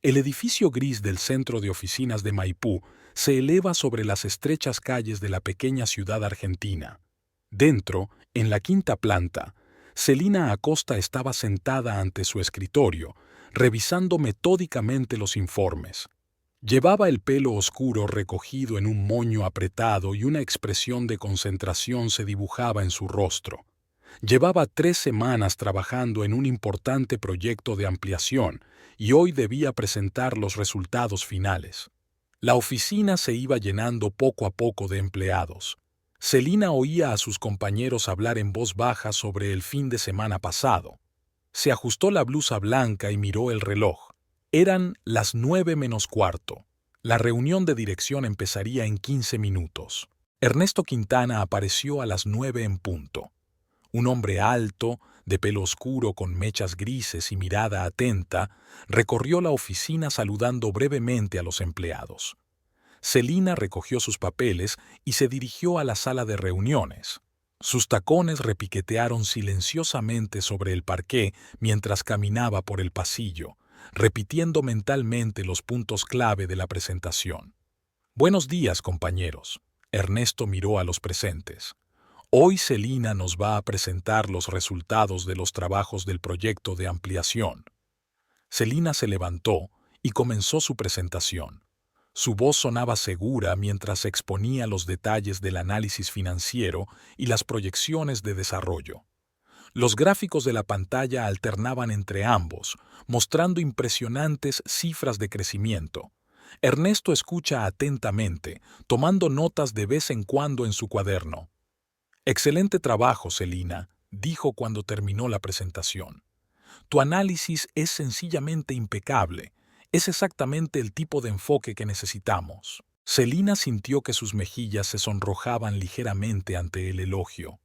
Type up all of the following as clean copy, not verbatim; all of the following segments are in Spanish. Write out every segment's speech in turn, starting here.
El edificio gris del centro de oficinas de Maipú se eleva sobre las estrechas calles de la pequeña ciudad argentina. Dentro, en la quinta planta, Celina Acosta estaba sentada ante su escritorio, revisando metódicamente los informes. Llevaba el pelo oscuro recogido en un moño apretado y una expresión de concentración se dibujaba en su rostro. Llevaba 3 semanas trabajando en un importante proyecto de ampliación y hoy debía presentar los resultados finales. La oficina se iba llenando poco a poco de empleados. Celina oía a sus compañeros hablar en voz baja sobre el fin de semana pasado. Se ajustó la blusa blanca y miró el reloj. Eran las 9 menos cuarto. La reunión de dirección empezaría en 15 minutos. Ernesto Quintana apareció a las 9 en punto. Un hombre alto, de pelo oscuro con mechas grises y mirada atenta, recorrió la oficina saludando brevemente a los empleados. Celina recogió sus papeles y se dirigió a la sala de reuniones. Sus tacones repiquetearon silenciosamente sobre el parqué mientras caminaba por el pasillo, repitiendo mentalmente los puntos clave de la presentación. «Buenos días, compañeros». Ernesto miró a los presentes. Hoy Celina nos va a presentar los resultados de los trabajos del proyecto de ampliación. Celina se levantó y comenzó su presentación. Su voz sonaba segura mientras exponía los detalles del análisis financiero y las proyecciones de desarrollo. Los gráficos de la pantalla alternaban entre ambos, mostrando impresionantes cifras de crecimiento. Ernesto escucha atentamente, tomando notas de vez en cuando en su cuaderno. «Excelente trabajo, Celina», dijo cuando terminó la presentación. «Tu análisis es sencillamente impecable. Es exactamente el tipo de enfoque que necesitamos». Celina sintió que sus mejillas se sonrojaban ligeramente ante el elogio.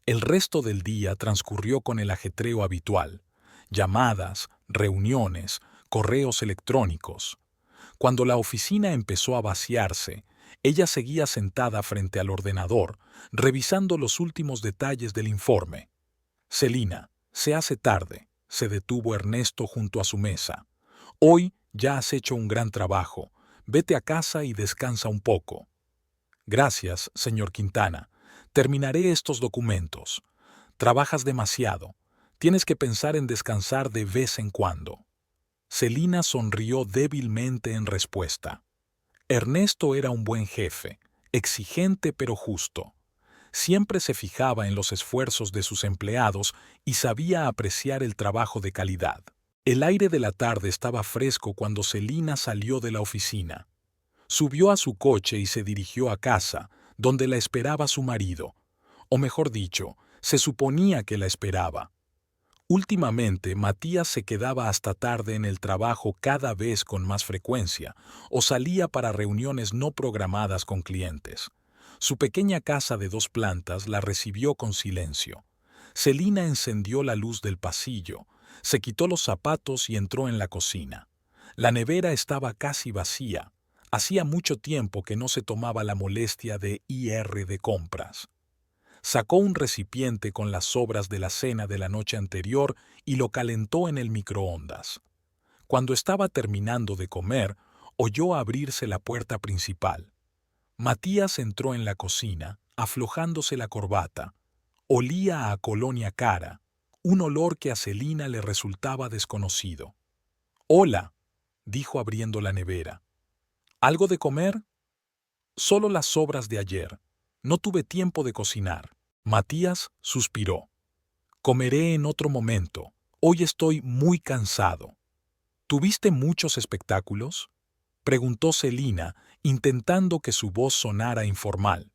El resto del día transcurrió con el ajetreo habitual: llamadas, reuniones, correos electrónicos. Cuando la oficina empezó a vaciarse, ella seguía sentada frente al ordenador, revisando los últimos detalles del informe. «Celina, se hace tarde», se detuvo Ernesto junto a su mesa. «Hoy ya has hecho un gran trabajo. Vete a casa y descansa un poco». «Gracias, señor Quintana. Terminaré estos documentos. Trabajas demasiado. Tienes que pensar en descansar de vez en cuando». Celina sonrió débilmente en respuesta. Ernesto era un buen jefe, exigente pero justo. Siempre se fijaba en los esfuerzos de sus empleados y sabía apreciar el trabajo de calidad. El aire de la tarde estaba fresco cuando Celina salió de la oficina. Subió a su coche y se dirigió a casa, donde la esperaba su marido. O mejor dicho, se suponía que la esperaba. Últimamente, Matías se quedaba hasta tarde en el trabajo cada vez con más frecuencia, o salía para reuniones no programadas con clientes. Su pequeña casa de 2 plantas la recibió con silencio. Celina encendió la luz del pasillo, se quitó los zapatos y entró en la cocina. La nevera estaba casi vacía. Hacía mucho tiempo que no se tomaba la molestia de ir de compras. Sacó un recipiente con las sobras de la cena de la noche anterior y lo calentó en el microondas. Cuando estaba terminando de comer, oyó abrirse la puerta principal. Matías entró en la cocina, aflojándose la corbata. Olía a colonia cara, un olor que a Celina le resultaba desconocido. «Hola», dijo abriendo la nevera. «¿Algo de comer?» «Solo las sobras de ayer. No tuve tiempo de cocinar». Matías suspiró. «Comeré en otro momento. Hoy estoy muy cansado». «¿Tuviste muchos espectáculos?», preguntó Celina, intentando que su voz sonara informal.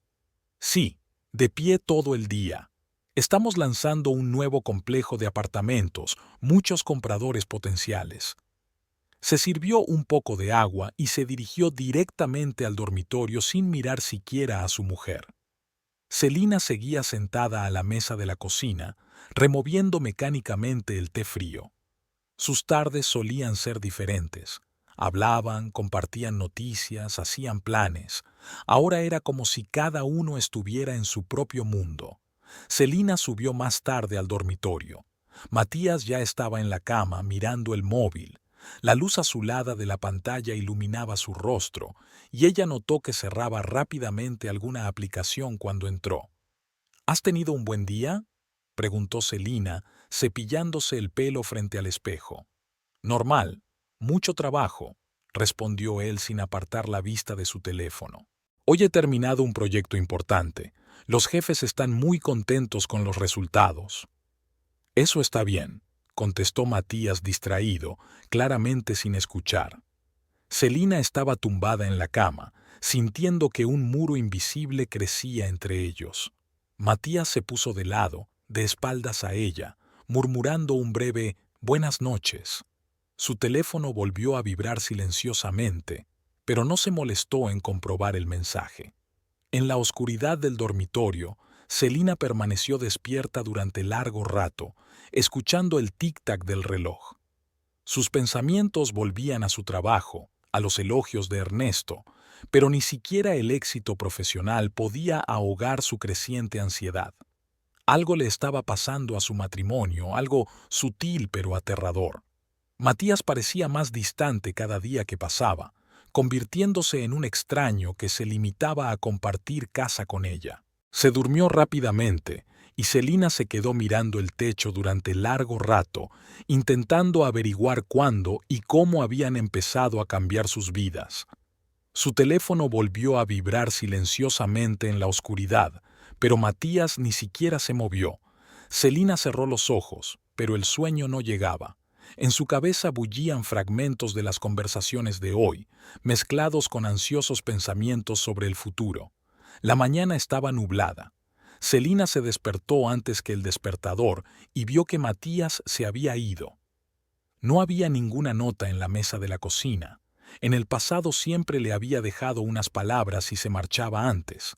«Sí, de pie todo el día. Estamos lanzando un nuevo complejo de apartamentos, muchos compradores potenciales». Se sirvió un poco de agua y se dirigió directamente al dormitorio sin mirar siquiera a su mujer. Celina seguía sentada a la mesa de la cocina, removiendo mecánicamente el té frío. Sus tardes solían ser diferentes. Hablaban, compartían noticias, hacían planes. Ahora era como si cada uno estuviera en su propio mundo. Celina subió más tarde al dormitorio. Matías ya estaba en la cama mirando el móvil. La luz azulada de la pantalla iluminaba su rostro, y ella notó que cerraba rápidamente alguna aplicación cuando entró. ¿Has tenido un buen día?, preguntó Celina, cepillándose el pelo frente al espejo. Normal, mucho trabajo, respondió él sin apartar la vista de su teléfono. Hoy he terminado un proyecto importante. Los jefes están muy contentos con los resultados. Eso está bien, contestó Matías distraído, claramente sin escuchar. Celina estaba tumbada en la cama, sintiendo que un muro invisible crecía entre ellos. Matías se puso de lado, de espaldas a ella, murmurando un breve «buenas noches». Su teléfono volvió a vibrar silenciosamente, pero no se molestó en comprobar el mensaje. En la oscuridad del dormitorio, Celina permaneció despierta durante largo rato, escuchando el tic-tac del reloj. Sus pensamientos volvían a su trabajo, a los elogios de Ernesto, pero ni siquiera el éxito profesional podía ahogar su creciente ansiedad. Algo le estaba pasando a su matrimonio, algo sutil pero aterrador. Matías parecía más distante cada día que pasaba, convirtiéndose en un extraño que se limitaba a compartir casa con ella. Se durmió rápidamente, y Celina se quedó mirando el techo durante largo rato, intentando averiguar cuándo y cómo habían empezado a cambiar sus vidas. Su teléfono volvió a vibrar silenciosamente en la oscuridad, pero Matías ni siquiera se movió. Celina cerró los ojos, pero el sueño no llegaba. En su cabeza bullían fragmentos de las conversaciones de hoy, mezclados con ansiosos pensamientos sobre el futuro. La mañana estaba nublada. Celina se despertó antes que el despertador y vio que Matías se había ido. No había ninguna nota en la mesa de la cocina. En el pasado siempre le había dejado unas palabras y se marchaba antes.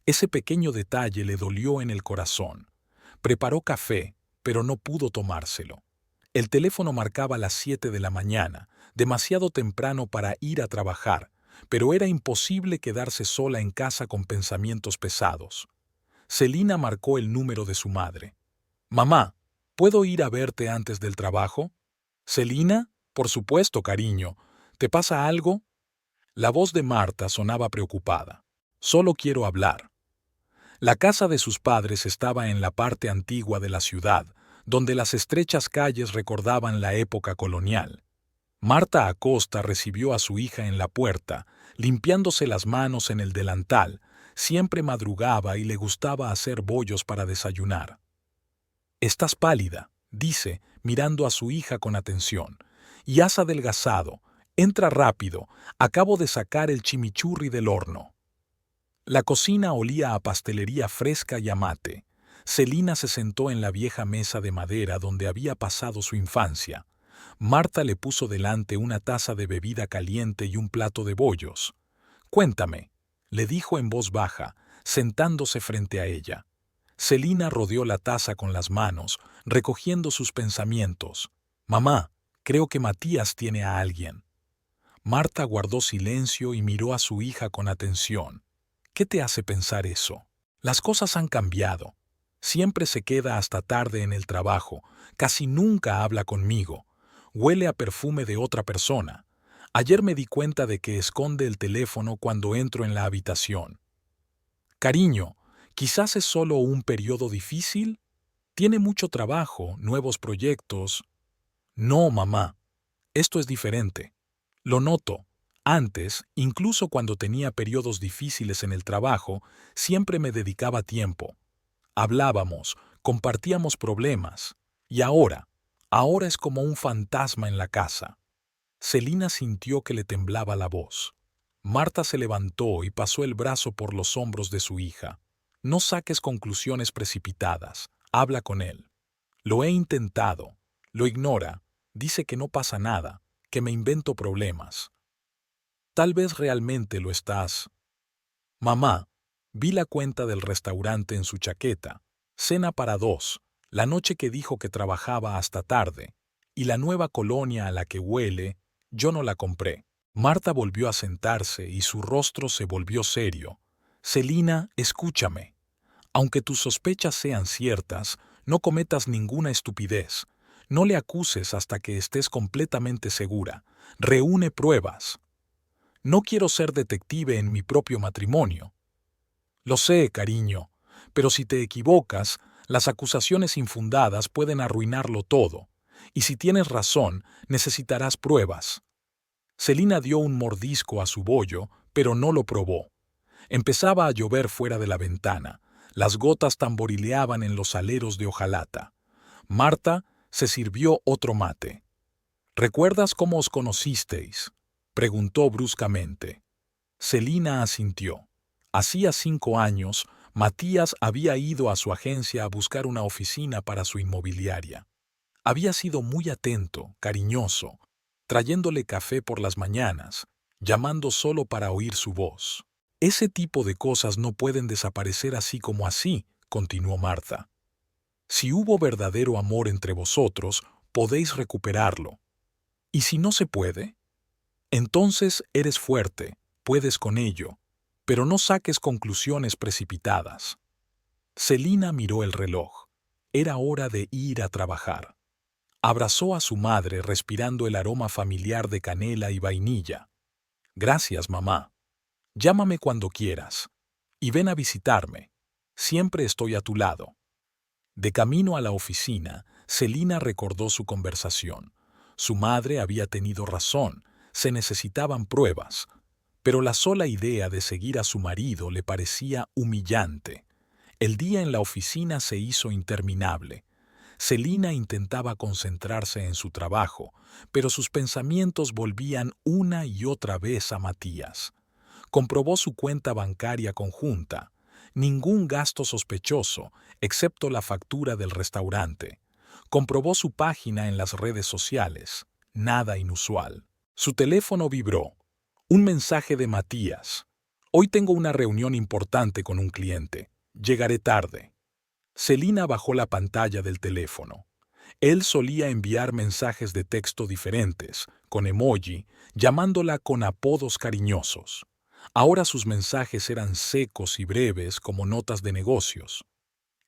Ese pequeño detalle le dolió en el corazón. Preparó café, pero no pudo tomárselo. El teléfono marcaba las 7 de la mañana, demasiado temprano para ir a trabajar, pero era imposible quedarse sola en casa con pensamientos pesados. Celina marcó el número de su madre. «Mamá, ¿puedo ir a verte antes del trabajo?» «¿Celina? Por supuesto, cariño. ¿Te pasa algo?» La voz de Marta sonaba preocupada. «Solo quiero hablar». La casa de sus padres estaba en la parte antigua de la ciudad, donde las estrechas calles recordaban la época colonial. Marta Acosta recibió a su hija en la puerta, limpiándose las manos en el delantal. Siempre madrugaba y le gustaba hacer bollos para desayunar. «Estás pálida», dice, mirando a su hija con atención, «y has adelgazado. Entra rápido, acabo de sacar el chimichurri del horno». La cocina olía a pastelería fresca y a mate. Celina se sentó en la vieja mesa de madera donde había pasado su infancia. Marta le puso delante una taza de bebida caliente y un plato de bollos. «Cuéntame», le dijo en voz baja, sentándose frente a ella. Celina rodeó la taza con las manos, recogiendo sus pensamientos. «Mamá, creo que Matías tiene a alguien». Marta guardó silencio y miró a su hija con atención. «¿Qué te hace pensar eso?» «Las cosas han cambiado. Siempre se queda hasta tarde en el trabajo, casi nunca habla conmigo. Huele a perfume de otra persona. Ayer me di cuenta de que esconde el teléfono cuando entro en la habitación». «Cariño, quizás es solo un periodo difícil. Tiene mucho trabajo, nuevos proyectos». «No, mamá. Esto es diferente. Lo noto. Antes, incluso cuando tenía periodos difíciles en el trabajo, siempre me dedicaba tiempo. Hablábamos, compartíamos problemas. Y ahora es como un fantasma en la casa». Celina sintió que le temblaba la voz. Marta se levantó y pasó el brazo por los hombros de su hija. «No saques conclusiones precipitadas. Habla con él». «Lo he intentado. Lo ignora. Dice que no pasa nada, que me invento problemas». «Tal vez realmente lo estás». «Mamá, vi la cuenta del restaurante en su chaqueta. Cena para 2, la noche que dijo que trabajaba hasta tarde. Y la nueva colonia a la que huele, yo no la compré». Marta volvió a sentarse y su rostro se volvió serio. «Celina, escúchame. Aunque tus sospechas sean ciertas, no cometas ninguna estupidez. No le acuses hasta que estés completamente segura. Reúne pruebas. No quiero ser detective en mi propio matrimonio. Lo sé, cariño, pero si te equivocas, las acusaciones infundadas pueden arruinarlo todo. Y si tienes razón, necesitarás pruebas. Celina dio un mordisco a su bollo, pero no lo probó. Empezaba a llover fuera de la ventana. Las gotas tamborileaban en los aleros de hojalata. Marta se sirvió otro mate. ¿Recuerdas cómo os conocisteis?, preguntó bruscamente. Celina asintió. Hacía 5 años, Matías había ido a su agencia a buscar una oficina para su inmobiliaria. Había sido muy atento, cariñoso, trayéndole café por las mañanas, llamando solo para oír su voz. Ese tipo de cosas no pueden desaparecer así como así, continuó Marta. Si hubo verdadero amor entre vosotros, podéis recuperarlo. ¿Y si no se puede? Entonces eres fuerte, puedes con ello, pero no saques conclusiones precipitadas. Celina miró el reloj. Era hora de ir a trabajar. Abrazó a su madre respirando el aroma familiar de canela y vainilla. Gracias, mamá. Llámame cuando quieras. Y ven a visitarme. Siempre estoy a tu lado. De camino a la oficina, Celina recordó su conversación. Su madre había tenido razón, se necesitaban pruebas, pero la sola idea de seguir a su marido le parecía humillante. El día en la oficina se hizo interminable. Celina intentaba concentrarse en su trabajo, pero sus pensamientos volvían una y otra vez a Matías. Comprobó su cuenta bancaria conjunta. Ningún gasto sospechoso, excepto la factura del restaurante. Comprobó su página en las redes sociales. Nada inusual. Su teléfono vibró. Un mensaje de Matías. Hoy tengo una reunión importante con un cliente. Llegaré tarde. Celina bajó la pantalla del teléfono. Él solía enviar mensajes de texto diferentes, con emoji, llamándola con apodos cariñosos. Ahora sus mensajes eran secos y breves como notas de negocios.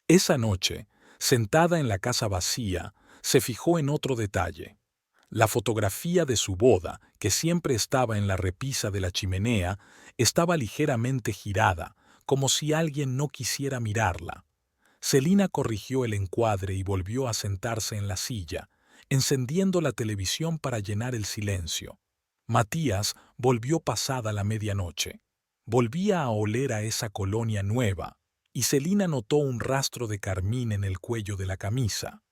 Esa noche, sentada en la casa vacía, se fijó en otro detalle. La fotografía de su boda, que siempre estaba en la repisa de la chimenea, estaba ligeramente girada, como si alguien no quisiera mirarla. Celina corrigió el encuadre y volvió a sentarse en la silla, encendiendo la televisión para llenar el silencio. Matías volvió pasada la medianoche. Volvía a oler a esa colonia nueva, y Celina notó un rastro de carmín en el cuello de la camisa.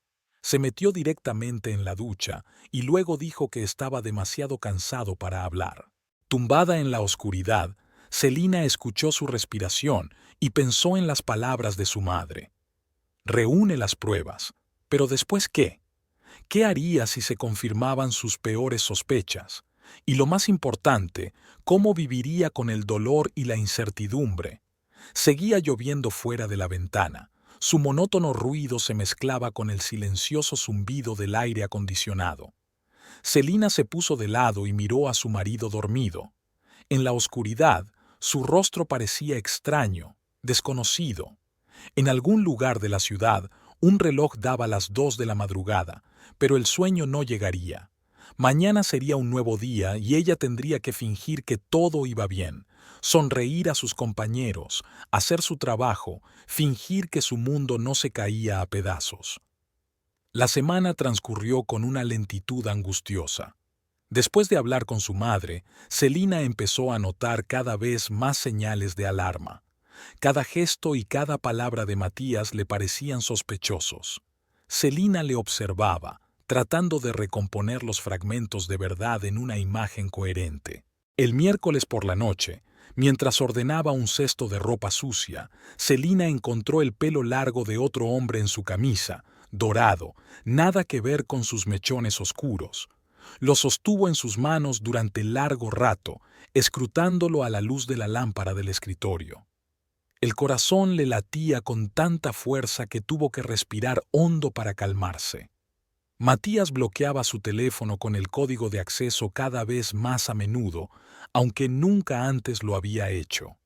Se metió directamente en la ducha y luego dijo que estaba demasiado cansado para hablar. Tumbada en la oscuridad, Celina escuchó su respiración y pensó en las palabras de su madre. Reúne las pruebas. ¿Pero después qué? ¿Qué haría si se confirmaban sus peores sospechas? Y lo más importante, ¿cómo viviría con el dolor y la incertidumbre? Seguía lloviendo fuera de la ventana. Su monótono ruido se mezclaba con el silencioso zumbido del aire acondicionado. Celina se puso de lado y miró a su marido dormido. En la oscuridad, su rostro parecía extraño, desconocido. En algún lugar de la ciudad, un reloj daba las 2 de la madrugada, pero el sueño no llegaría. Mañana sería un nuevo día y ella tendría que fingir que todo iba bien, sonreír a sus compañeros, hacer su trabajo, fingir que su mundo no se caía a pedazos. La semana transcurrió con una lentitud angustiosa. Después de hablar con su madre, Celina empezó a notar cada vez más señales de alarma. Cada gesto y cada palabra de Matías le parecían sospechosos. Celina le observaba, tratando de recomponer los fragmentos de verdad en una imagen coherente. El miércoles por la noche, mientras ordenaba un cesto de ropa sucia, Celina encontró el pelo largo de otro hombre en su camisa, dorado, nada que ver con sus mechones oscuros. Lo sostuvo en sus manos durante largo rato, escrutándolo a la luz de la lámpara del escritorio. El corazón le latía con tanta fuerza que tuvo que respirar hondo para calmarse. Matías bloqueaba su teléfono con el código de acceso cada vez más a menudo, aunque nunca antes lo había hecho.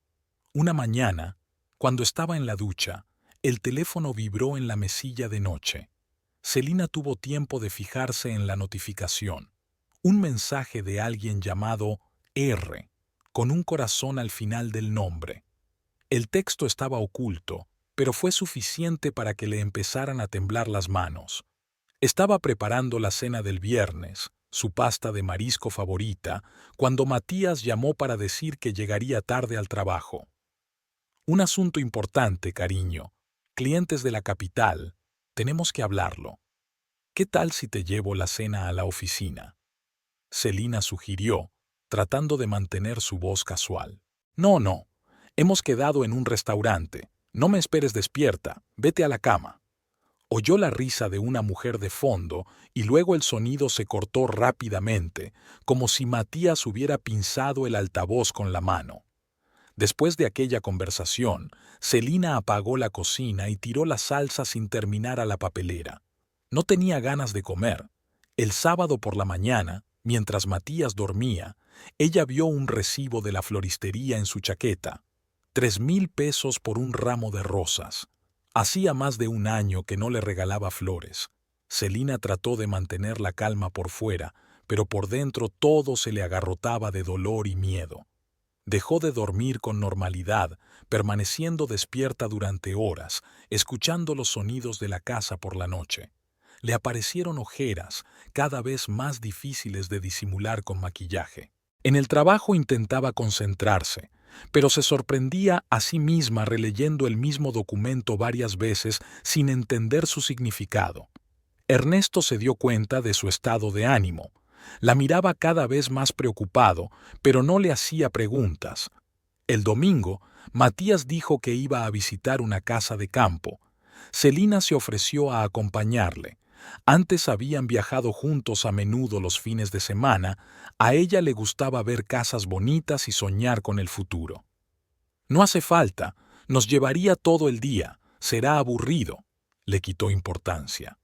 Una mañana, cuando estaba en la ducha, el teléfono vibró en la mesilla de noche. Celina tuvo tiempo de fijarse en la notificación. Un mensaje de alguien llamado R, con un corazón al final del nombre. El texto estaba oculto, pero fue suficiente para que le empezaran a temblar las manos. Estaba preparando la cena del viernes, su pasta de marisco favorita, cuando Matías llamó para decir que llegaría tarde al trabajo. Un asunto importante, cariño. Clientes de la capital. Tenemos que hablarlo. ¿Qué tal si te llevo la cena a la oficina? Celina sugirió, tratando de mantener su voz casual. No. Hemos quedado en un restaurante. No me esperes despierta. Vete a la cama. Oyó la risa de una mujer de fondo y luego el sonido se cortó rápidamente, como si Matías hubiera pinzado el altavoz con la mano. Después de aquella conversación, Celina apagó la cocina y tiró la salsa sin terminar a la papelera. No tenía ganas de comer. El sábado por la mañana, mientras Matías dormía, ella vio un recibo de la floristería en su chaqueta. 3,000 pesos por un ramo de rosas. Hacía más de un año que no le regalaba flores. Celina trató de mantener la calma por fuera, pero por dentro todo se le agarrotaba de dolor y miedo. Dejó de dormir con normalidad, permaneciendo despierta durante horas, escuchando los sonidos de la casa por la noche. Le aparecieron ojeras, cada vez más difíciles de disimular con maquillaje. En el trabajo intentaba concentrarse, pero se sorprendía a sí misma releyendo el mismo documento varias veces sin entender su significado. Ernesto se dio cuenta de su estado de ánimo. La miraba cada vez más preocupado, pero no le hacía preguntas. El domingo, Matías dijo que iba a visitar una casa de campo. Celina se ofreció a acompañarle. Antes habían viajado juntos a menudo los fines de semana. A ella le gustaba ver casas bonitas y soñar con el futuro. No hace falta, nos llevaría todo el día, será aburrido. Le quitó importancia.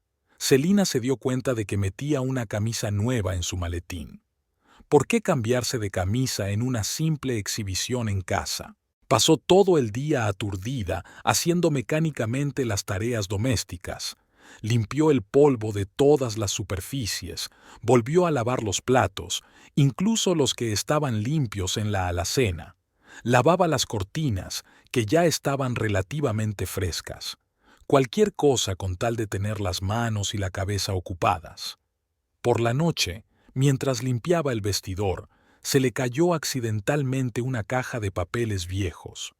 Celina se dio cuenta de que metía una camisa nueva en su maletín. ¿Por qué cambiarse de camisa en una simple exhibición en casa? Pasó todo el día aturdida, haciendo mecánicamente las tareas domésticas. Limpió el polvo de todas las superficies, volvió a lavar los platos, incluso los que estaban limpios en la alacena. Lavaba las cortinas, que ya estaban relativamente frescas. Cualquier cosa con tal de tener las manos y la cabeza ocupadas. Por la noche, mientras limpiaba el vestidor, se le cayó accidentalmente una caja de papeles viejos.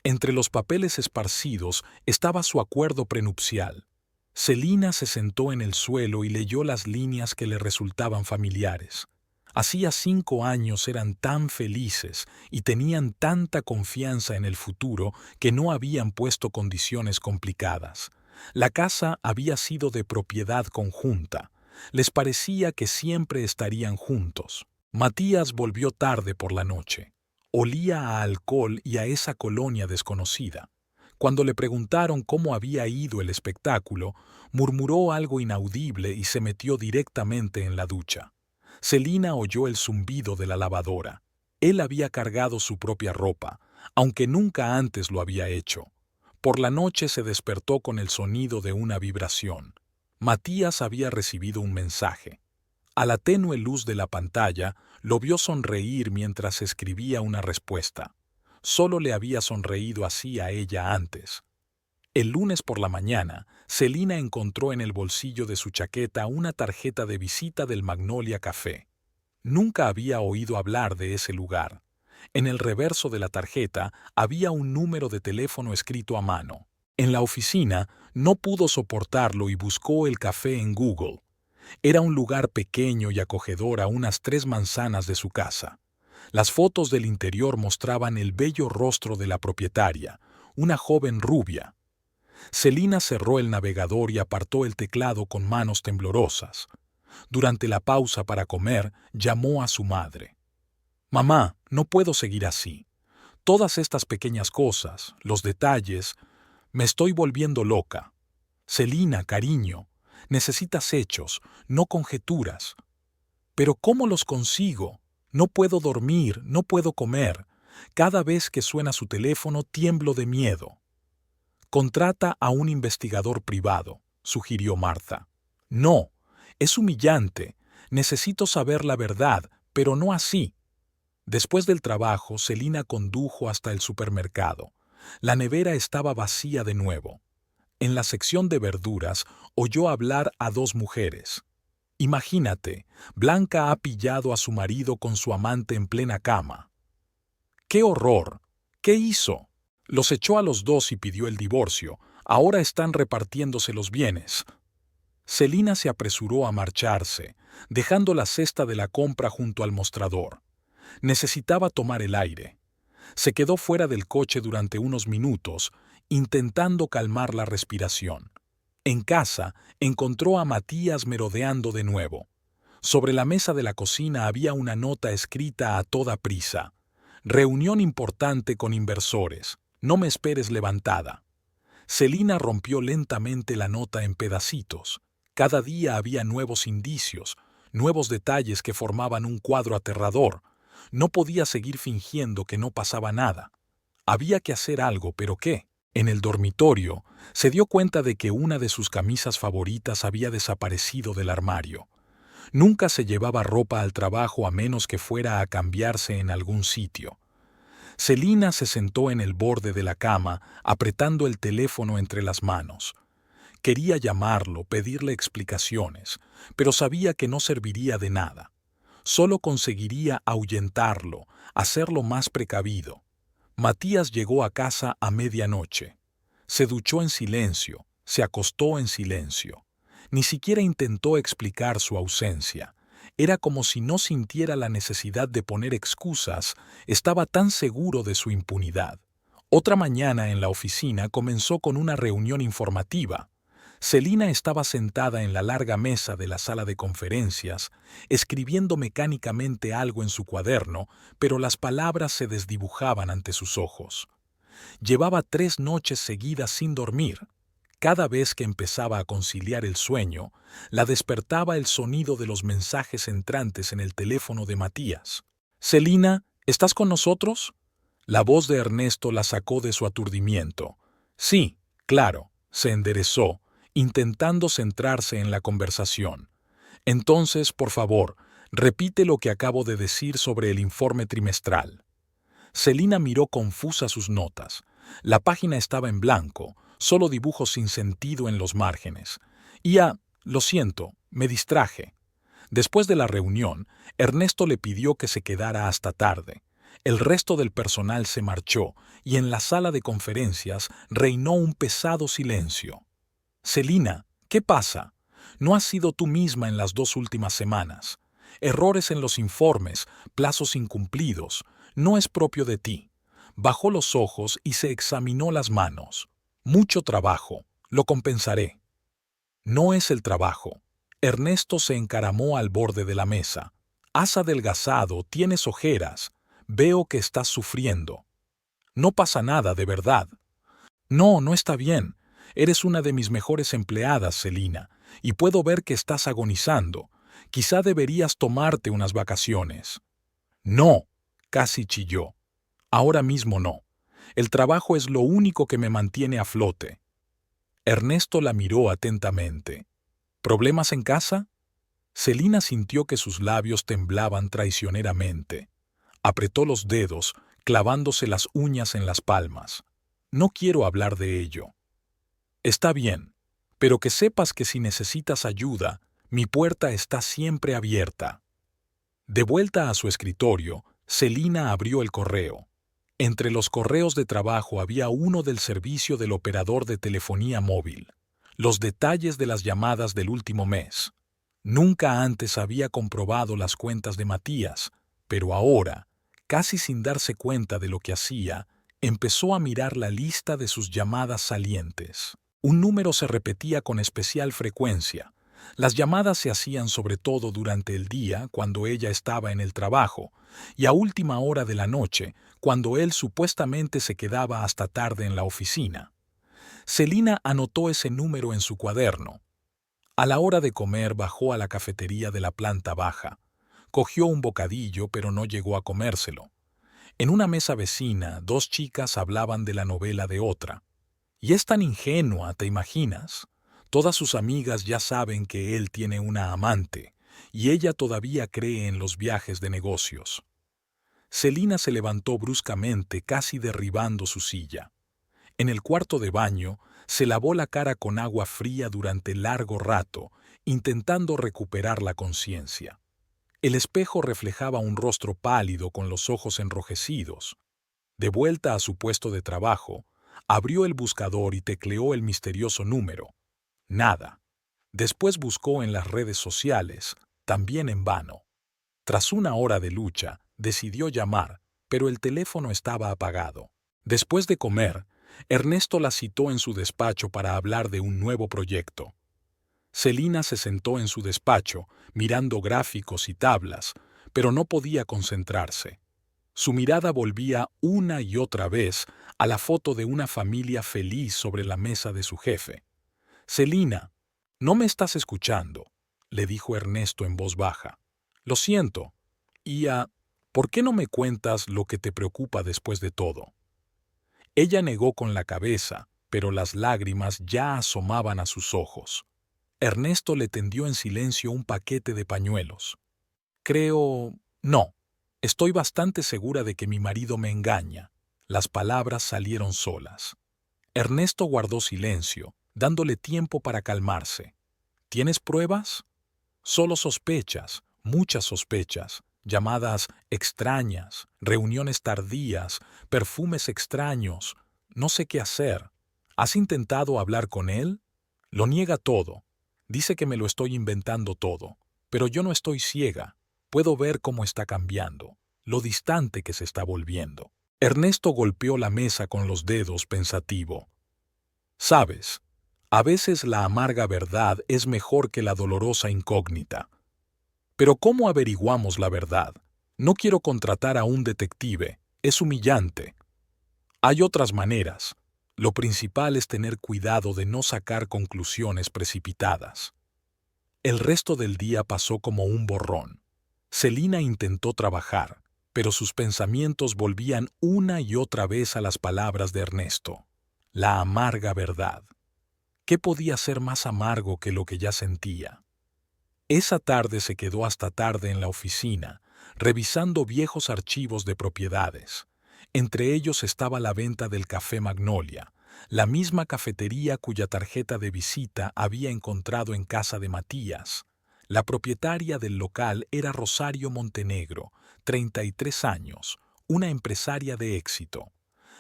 Entre los papeles esparcidos estaba su acuerdo prenupcial. Celina se sentó en el suelo y leyó las líneas que le resultaban familiares. Hacía 5 años eran tan felices y tenían tanta confianza en el futuro que no habían puesto condiciones complicadas. La casa había sido de propiedad conjunta. Les parecía que siempre estarían juntos. Matías volvió tarde por la noche. Olía a alcohol y a esa colonia desconocida. Cuando le preguntaron cómo había ido el espectáculo, murmuró algo inaudible y se metió directamente en la ducha. Celina oyó el zumbido de la lavadora. Él había cargado su propia ropa, aunque nunca antes lo había hecho. Por la noche se despertó con el sonido de una vibración. Matías había recibido un mensaje. A la tenue luz de la pantalla, lo vio sonreír mientras escribía una respuesta. Solo le había sonreído así a ella antes. El lunes por la mañana, Celina encontró en el bolsillo de su chaqueta una tarjeta de visita del Magnolia Café. Nunca había oído hablar de ese lugar. En el reverso de la tarjeta había un número de teléfono escrito a mano. En la oficina no pudo soportarlo y buscó el café en Google. Era un lugar pequeño y acogedor a unas 3 manzanas de su casa. Las fotos del interior mostraban el bello rostro de la propietaria, una joven rubia. Celina cerró el navegador y apartó el teclado con manos temblorosas. Durante la pausa para comer, llamó a su madre. «Mamá, no puedo seguir así. Todas estas pequeñas cosas, los detalles, me estoy volviendo loca. Celina, cariño, necesitas hechos, no conjeturas. Pero ¿cómo los consigo? No puedo dormir, no puedo comer. Cada vez que suena su teléfono tiemblo de miedo». «Contrata a un investigador privado», sugirió Martha. No, es humillante. Necesito saber la verdad, pero no así. Después del trabajo, Celina condujo hasta el supermercado. La nevera estaba vacía de nuevo. En la sección de verduras, oyó hablar a dos mujeres. Imagínate, Blanca ha pillado a su marido con su amante en plena cama. ¡Qué horror! ¿Qué hizo? Los echó a los dos y pidió el divorcio. Ahora están repartiéndose los bienes. Celina se apresuró a marcharse, dejando la cesta de la compra junto al mostrador. Necesitaba tomar el aire. Se quedó fuera del coche durante unos minutos, intentando calmar la respiración. En casa, encontró a Matías merodeando de nuevo. Sobre la mesa de la cocina había una nota escrita a toda prisa. Reunión importante con inversores. No me esperes levantada. Celina rompió lentamente la nota en pedacitos. Cada día había nuevos indicios, nuevos detalles que formaban un cuadro aterrador. No podía seguir fingiendo que no pasaba nada. Había que hacer algo, ¿pero qué? En el dormitorio, se dio cuenta de que una de sus camisas favoritas había desaparecido del armario. Nunca se llevaba ropa al trabajo a menos que fuera a cambiarse en algún sitio. Celina se sentó en el borde de la cama, apretando el teléfono entre las manos. Quería llamarlo, pedirle explicaciones, pero sabía que no serviría de nada. Solo conseguiría ahuyentarlo, hacerlo más precavido. Matías llegó a casa a medianoche. Se duchó en silencio, se acostó en silencio. Ni siquiera intentó explicar su ausencia. Era como si no sintiera la necesidad de poner excusas, estaba tan seguro de su impunidad. Otra mañana en la oficina comenzó con una reunión informativa. Celina estaba sentada en la larga mesa de la sala de conferencias, escribiendo mecánicamente algo en su cuaderno, pero las palabras se desdibujaban ante sus ojos. Llevaba 3 noches seguidas sin dormir. Cada vez que empezaba a conciliar el sueño, la despertaba el sonido de los mensajes entrantes en el teléfono de Matías. «Celina, ¿estás con nosotros?» La voz de Ernesto la sacó de su aturdimiento. «Sí, claro», se enderezó, intentando centrarse en la conversación. «Entonces, por favor, repite lo que acabo de decir sobre el informe trimestral». Celina miró confusa sus notas. La página estaba en blanco, solo dibujos sin sentido en los márgenes. Lo siento, me distraje. Después de la reunión, Ernesto le pidió que se quedara hasta tarde. El resto del personal se marchó y en la sala de conferencias reinó un pesado silencio. «Celina, ¿qué pasa? No has sido tú misma en las 2 últimas semanas. Errores en los informes, plazos incumplidos. No es propio de ti». Bajó los ojos y se examinó las manos. «Mucho trabajo. Lo compensaré». «No es el trabajo». Ernesto se encaramó al borde de la mesa. «Has adelgazado, tienes ojeras. Veo que estás sufriendo». «No pasa nada, de verdad». «No, no está bien. Eres una de mis mejores empleadas, Celina, y puedo ver que estás agonizando. Quizá deberías tomarte unas vacaciones». «No», casi chilló. «Ahora mismo no. El trabajo es lo único que me mantiene a flote». Ernesto la miró atentamente. «¿Problemas en casa?» Celina sintió que sus labios temblaban traicioneramente. Apretó los dedos, clavándose las uñas en las palmas. «No quiero hablar de ello». «Está bien, pero que sepas que si necesitas ayuda, mi puerta está siempre abierta». De vuelta a su escritorio, Celina abrió el correo. Entre los correos de trabajo había uno del servicio del operador de telefonía móvil. Los detalles de las llamadas del último mes. Nunca antes había comprobado las cuentas de Matías, pero ahora, casi sin darse cuenta de lo que hacía, empezó a mirar la lista de sus llamadas salientes. Un número se repetía con especial frecuencia. Las llamadas se hacían sobre todo durante el día, cuando ella estaba en el trabajo, y a última hora de la noche, cuando él supuestamente se quedaba hasta tarde en la oficina. Celina anotó ese número en su cuaderno. A la hora de comer bajó a la cafetería de la planta baja. Cogió un bocadillo, pero no llegó a comérselo. En una mesa vecina, 2 chicas hablaban de la novela de otra. «Y es tan ingenua, ¿te imaginas? Todas sus amigas ya saben que él tiene una amante, y ella todavía cree en los viajes de negocios. Celina se levantó bruscamente, casi derribando su silla. En el cuarto de baño, se lavó la cara con agua fría durante largo rato, intentando recuperar la conciencia. El espejo reflejaba un rostro pálido con los ojos enrojecidos. De vuelta a su puesto de trabajo, abrió el buscador y tecleó el misterioso número. Nada. Después buscó en las redes sociales, también en vano. Tras una hora de lucha, decidió llamar, pero el teléfono estaba apagado. Después de comer, Ernesto la citó en su despacho para hablar de un nuevo proyecto. Celina se sentó en su despacho, mirando gráficos y tablas, pero no podía concentrarse. Su mirada volvía una y otra vez a la foto de una familia feliz sobre la mesa de su jefe. «Celina, ¿no me estás escuchando?», le dijo Ernesto en voz baja. «Lo siento. ¿Por qué no me cuentas lo que te preocupa después de todo?». Ella negó con la cabeza, pero las lágrimas ya asomaban a sus ojos. Ernesto le tendió en silencio un paquete de pañuelos. No. Estoy bastante segura de que mi marido me engaña. Las palabras salieron solas. Ernesto guardó silencio, dándole tiempo para calmarse. ¿Tienes pruebas? Solo sospechas, muchas sospechas, llamadas extrañas, reuniones tardías, perfumes extraños. No sé qué hacer. ¿Has intentado hablar con él? Lo niega todo. Dice que me lo estoy inventando todo. Pero yo no estoy ciega. Puedo ver cómo está cambiando, lo distante que se está volviendo. Ernesto golpeó la mesa con los dedos pensativo. «Sabes, a veces la amarga verdad es mejor que la dolorosa incógnita. Pero ¿cómo averiguamos la verdad? No quiero contratar a un detective, es humillante. Hay otras maneras. Lo principal es tener cuidado de no sacar conclusiones precipitadas». El resto del día pasó como un borrón. Celina intentó trabajar, pero sus pensamientos volvían una y otra vez a las palabras de Ernesto. La amarga verdad. ¿Qué podía ser más amargo que lo que ya sentía? Esa tarde se quedó hasta tarde en la oficina, revisando viejos archivos de propiedades. Entre ellos estaba la venta del Café Magnolia, la misma cafetería cuya tarjeta de visita había encontrado en casa de Matías. La propietaria del local era Rosario Montenegro, 33 años, una empresaria de éxito.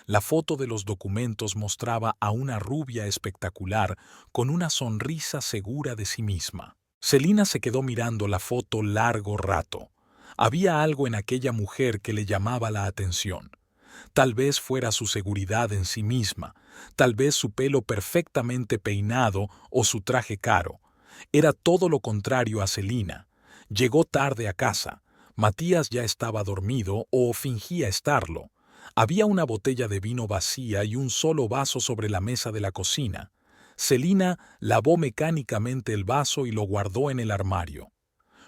La foto de los documentos mostraba a una rubia espectacular con una sonrisa segura de sí misma. Celina se quedó mirando la foto largo rato. Había algo en aquella mujer que le llamaba la atención. Tal vez fuera su seguridad en sí misma, tal vez su pelo perfectamente peinado o su traje caro. Era todo lo contrario a Celina. Llegó tarde a casa. Matías ya estaba dormido o fingía estarlo. Había una botella de vino vacía y un solo vaso sobre la mesa de la cocina. Celina lavó mecánicamente el vaso y lo guardó en el armario.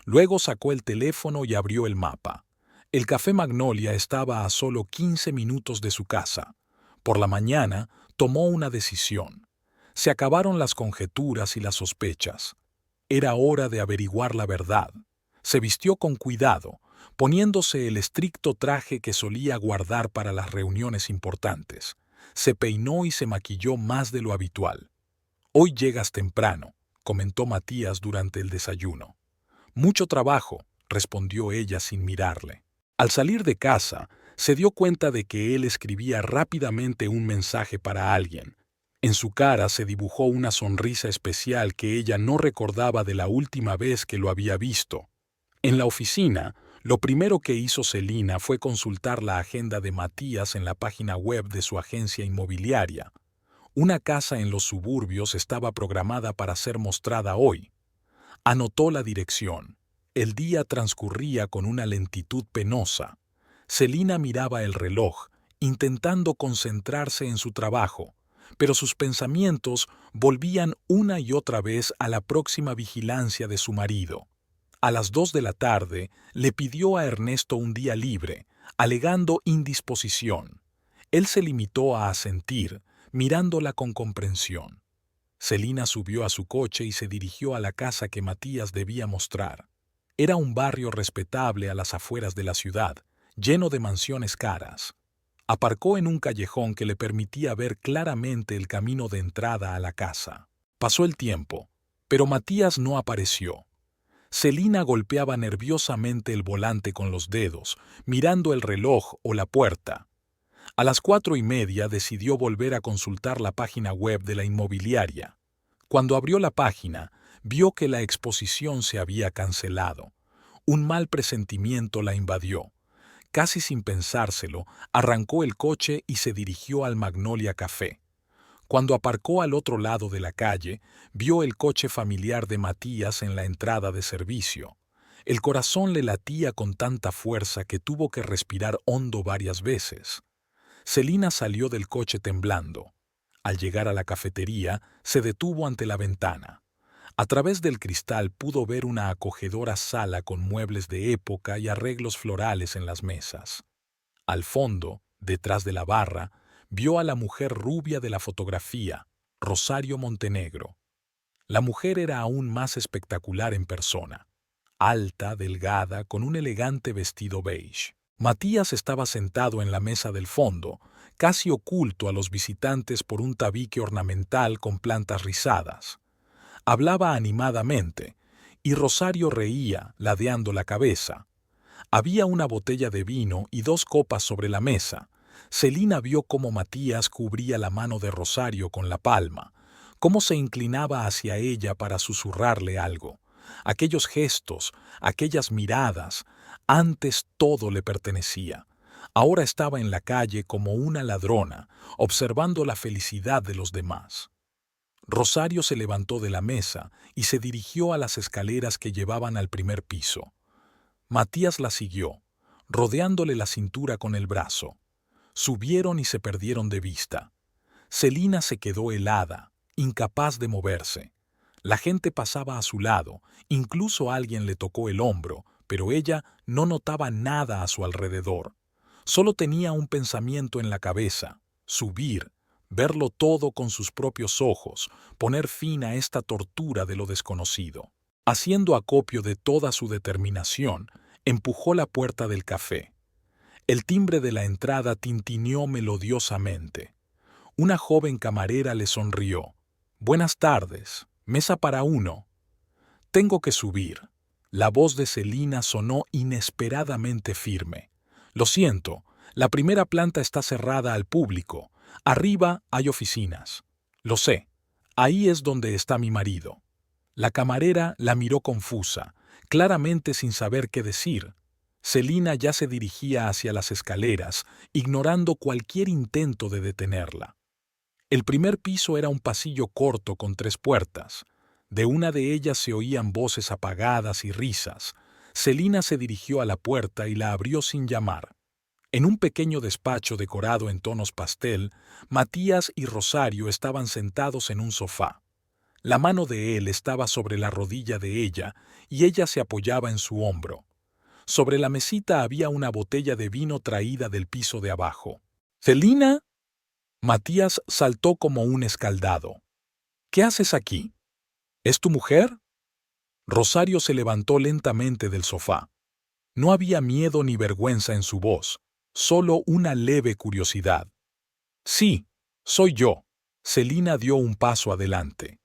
Luego sacó el teléfono y abrió el mapa. El Café Magnolia estaba a solo 15 minutos de su casa. Por la mañana tomó una decisión. Se acabaron las conjeturas y las sospechas. Era hora de averiguar la verdad. Se vistió con cuidado, poniéndose el estricto traje que solía guardar para las reuniones importantes. Se peinó y se maquilló más de lo habitual. «Hoy llegas temprano», comentó Matías durante el desayuno. «Mucho trabajo», respondió ella sin mirarle. Al salir de casa, se dio cuenta de que él escribía rápidamente un mensaje para alguien. En su cara se dibujó una sonrisa especial que ella no recordaba de la última vez que lo había visto. En la oficina, lo primero que hizo Celina fue consultar la agenda de Matías en la página web de su agencia inmobiliaria. Una casa en los suburbios estaba programada para ser mostrada hoy. Anotó la dirección. El día transcurría con una lentitud penosa. Celina miraba el reloj, intentando concentrarse en su trabajo, pero sus pensamientos volvían una y otra vez a la próxima vigilancia de su marido. A las 2 de la tarde le pidió a Ernesto un día libre, alegando indisposición. Él se limitó a asentir, mirándola con comprensión. Celina subió a su coche y se dirigió a la casa que Matías debía mostrar. Era un barrio respetable a las afueras de la ciudad, lleno de mansiones caras. Aparcó en un callejón que le permitía ver claramente el camino de entrada a la casa. Pasó el tiempo, pero Matías no apareció. Celina golpeaba nerviosamente el volante con los dedos, mirando el reloj o la puerta. A las 4:30 decidió volver a consultar la página web de la inmobiliaria. Cuando abrió la página, vio que la exposición se había cancelado. Un mal presentimiento la invadió. Casi sin pensárselo, arrancó el coche y se dirigió al Magnolia Café. Cuando aparcó al otro lado de la calle, vio el coche familiar de Matías en la entrada de servicio. El corazón le latía con tanta fuerza que tuvo que respirar hondo varias veces. Celina salió del coche temblando. Al llegar a la cafetería, se detuvo ante la ventana. A través del cristal pudo ver una acogedora sala con muebles de época y arreglos florales en las mesas. Al fondo, detrás de la barra, vio a la mujer rubia de la fotografía, Rosario Montenegro. La mujer era aún más espectacular en persona. Alta, delgada, con un elegante vestido beige. Matías estaba sentado en la mesa del fondo, casi oculto a los visitantes por un tabique ornamental con plantas rizadas. Hablaba animadamente, y Rosario reía, ladeando la cabeza. Había una botella de vino y 2 copas sobre la mesa. Celina vio cómo Matías cubría la mano de Rosario con la palma, cómo se inclinaba hacia ella para susurrarle algo. Aquellos gestos, aquellas miradas, antes todo le pertenecía. Ahora estaba en la calle como una ladrona, observando la felicidad de los demás. Rosario se levantó de la mesa y se dirigió a las escaleras que llevaban al primer piso. Matías la siguió, rodeándole la cintura con el brazo. Subieron y se perdieron de vista. Celina se quedó helada, incapaz de moverse. La gente pasaba a su lado, incluso alguien le tocó el hombro, pero ella no notaba nada a su alrededor. Solo tenía un pensamiento en la cabeza: subir, verlo todo con sus propios ojos, poner fin a esta tortura de lo desconocido. Haciendo acopio de toda su determinación, empujó la puerta del café. El timbre de la entrada tintineó melodiosamente. Una joven camarera le sonrió. «Buenas tardes, mesa para uno». «Tengo que subir». La voz de Celina sonó inesperadamente firme. «Lo siento, la primera planta está cerrada al público. Arriba hay oficinas». «Lo sé. Ahí es donde está mi marido». La camarera la miró confusa, claramente sin saber qué decir. Celina ya se dirigía hacia las escaleras, ignorando cualquier intento de detenerla. El primer piso era un pasillo corto con 3 puertas. De una de ellas se oían voces apagadas y risas. Celina se dirigió a la puerta y la abrió sin llamar. En un pequeño despacho decorado en tonos pastel, Matías y Rosario estaban sentados en un sofá. La mano de él estaba sobre la rodilla de ella y ella se apoyaba en su hombro. Sobre la mesita había una botella de vino traída del piso de abajo. «¿Celina?» Matías saltó como un escaldado. «¿Qué haces aquí? ¿Es tu mujer?» Rosario se levantó lentamente del sofá. No había miedo ni vergüenza en su voz, solo una leve curiosidad. «Sí, soy yo». Celina dio un paso adelante.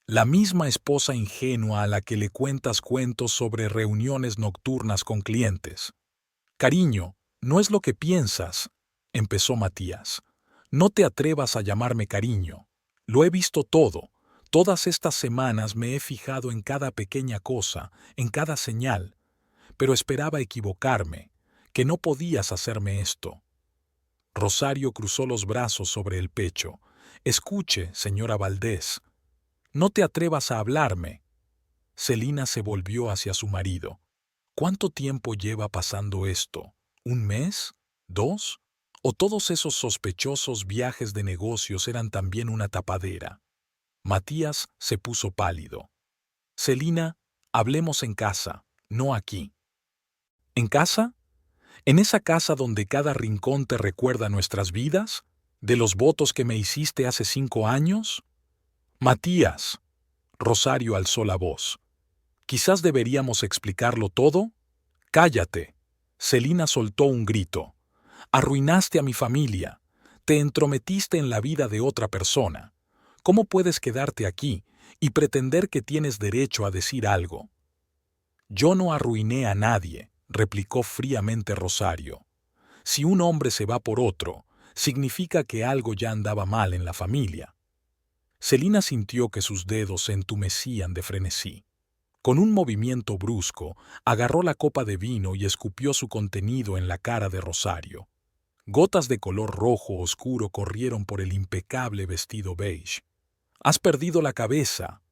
La misma esposa ingenua a la que le cuentas cuentos sobre reuniones nocturnas con clientes. «Cariño, no es lo que piensas», empezó Matías. «No te atrevas a llamarme cariño. Lo he visto todo. Todas estas semanas me he fijado en cada pequeña cosa, en cada señal. Pero esperaba equivocarme, que no podías hacerme esto». Rosario cruzó los brazos sobre el pecho. «Escuche, señora Valdés. No te atrevas a hablarme». Celina se volvió hacia su marido. «¿Cuánto tiempo lleva pasando esto? ¿1 mes? ¿2? ¿O todos esos sospechosos viajes de negocios eran también una tapadera?» Matías se puso pálido. «Celina, hablemos en casa, no aquí». «¿En casa? ¿En esa casa donde cada rincón te recuerda nuestras vidas? ¿De los votos que me hiciste hace 5 años?» Matías. Rosario alzó la voz. Quizás deberíamos explicarlo todo. Cállate. Celina soltó un grito. Arruinaste a mi familia. Te entrometiste en la vida de otra persona. ¿Cómo puedes quedarte aquí y pretender que tienes derecho a decir algo? Yo no arruiné a nadie, replicó fríamente Rosario. Si un hombre se va por otro, significa que algo ya andaba mal en la familia. Celina sintió que sus dedos se entumecían de frenesí. Con un movimiento brusco, agarró la copa de vino y escupió su contenido en la cara de Rosario. Gotas de color rojo oscuro corrieron por el impecable vestido beige. «¡Has perdido la cabeza!».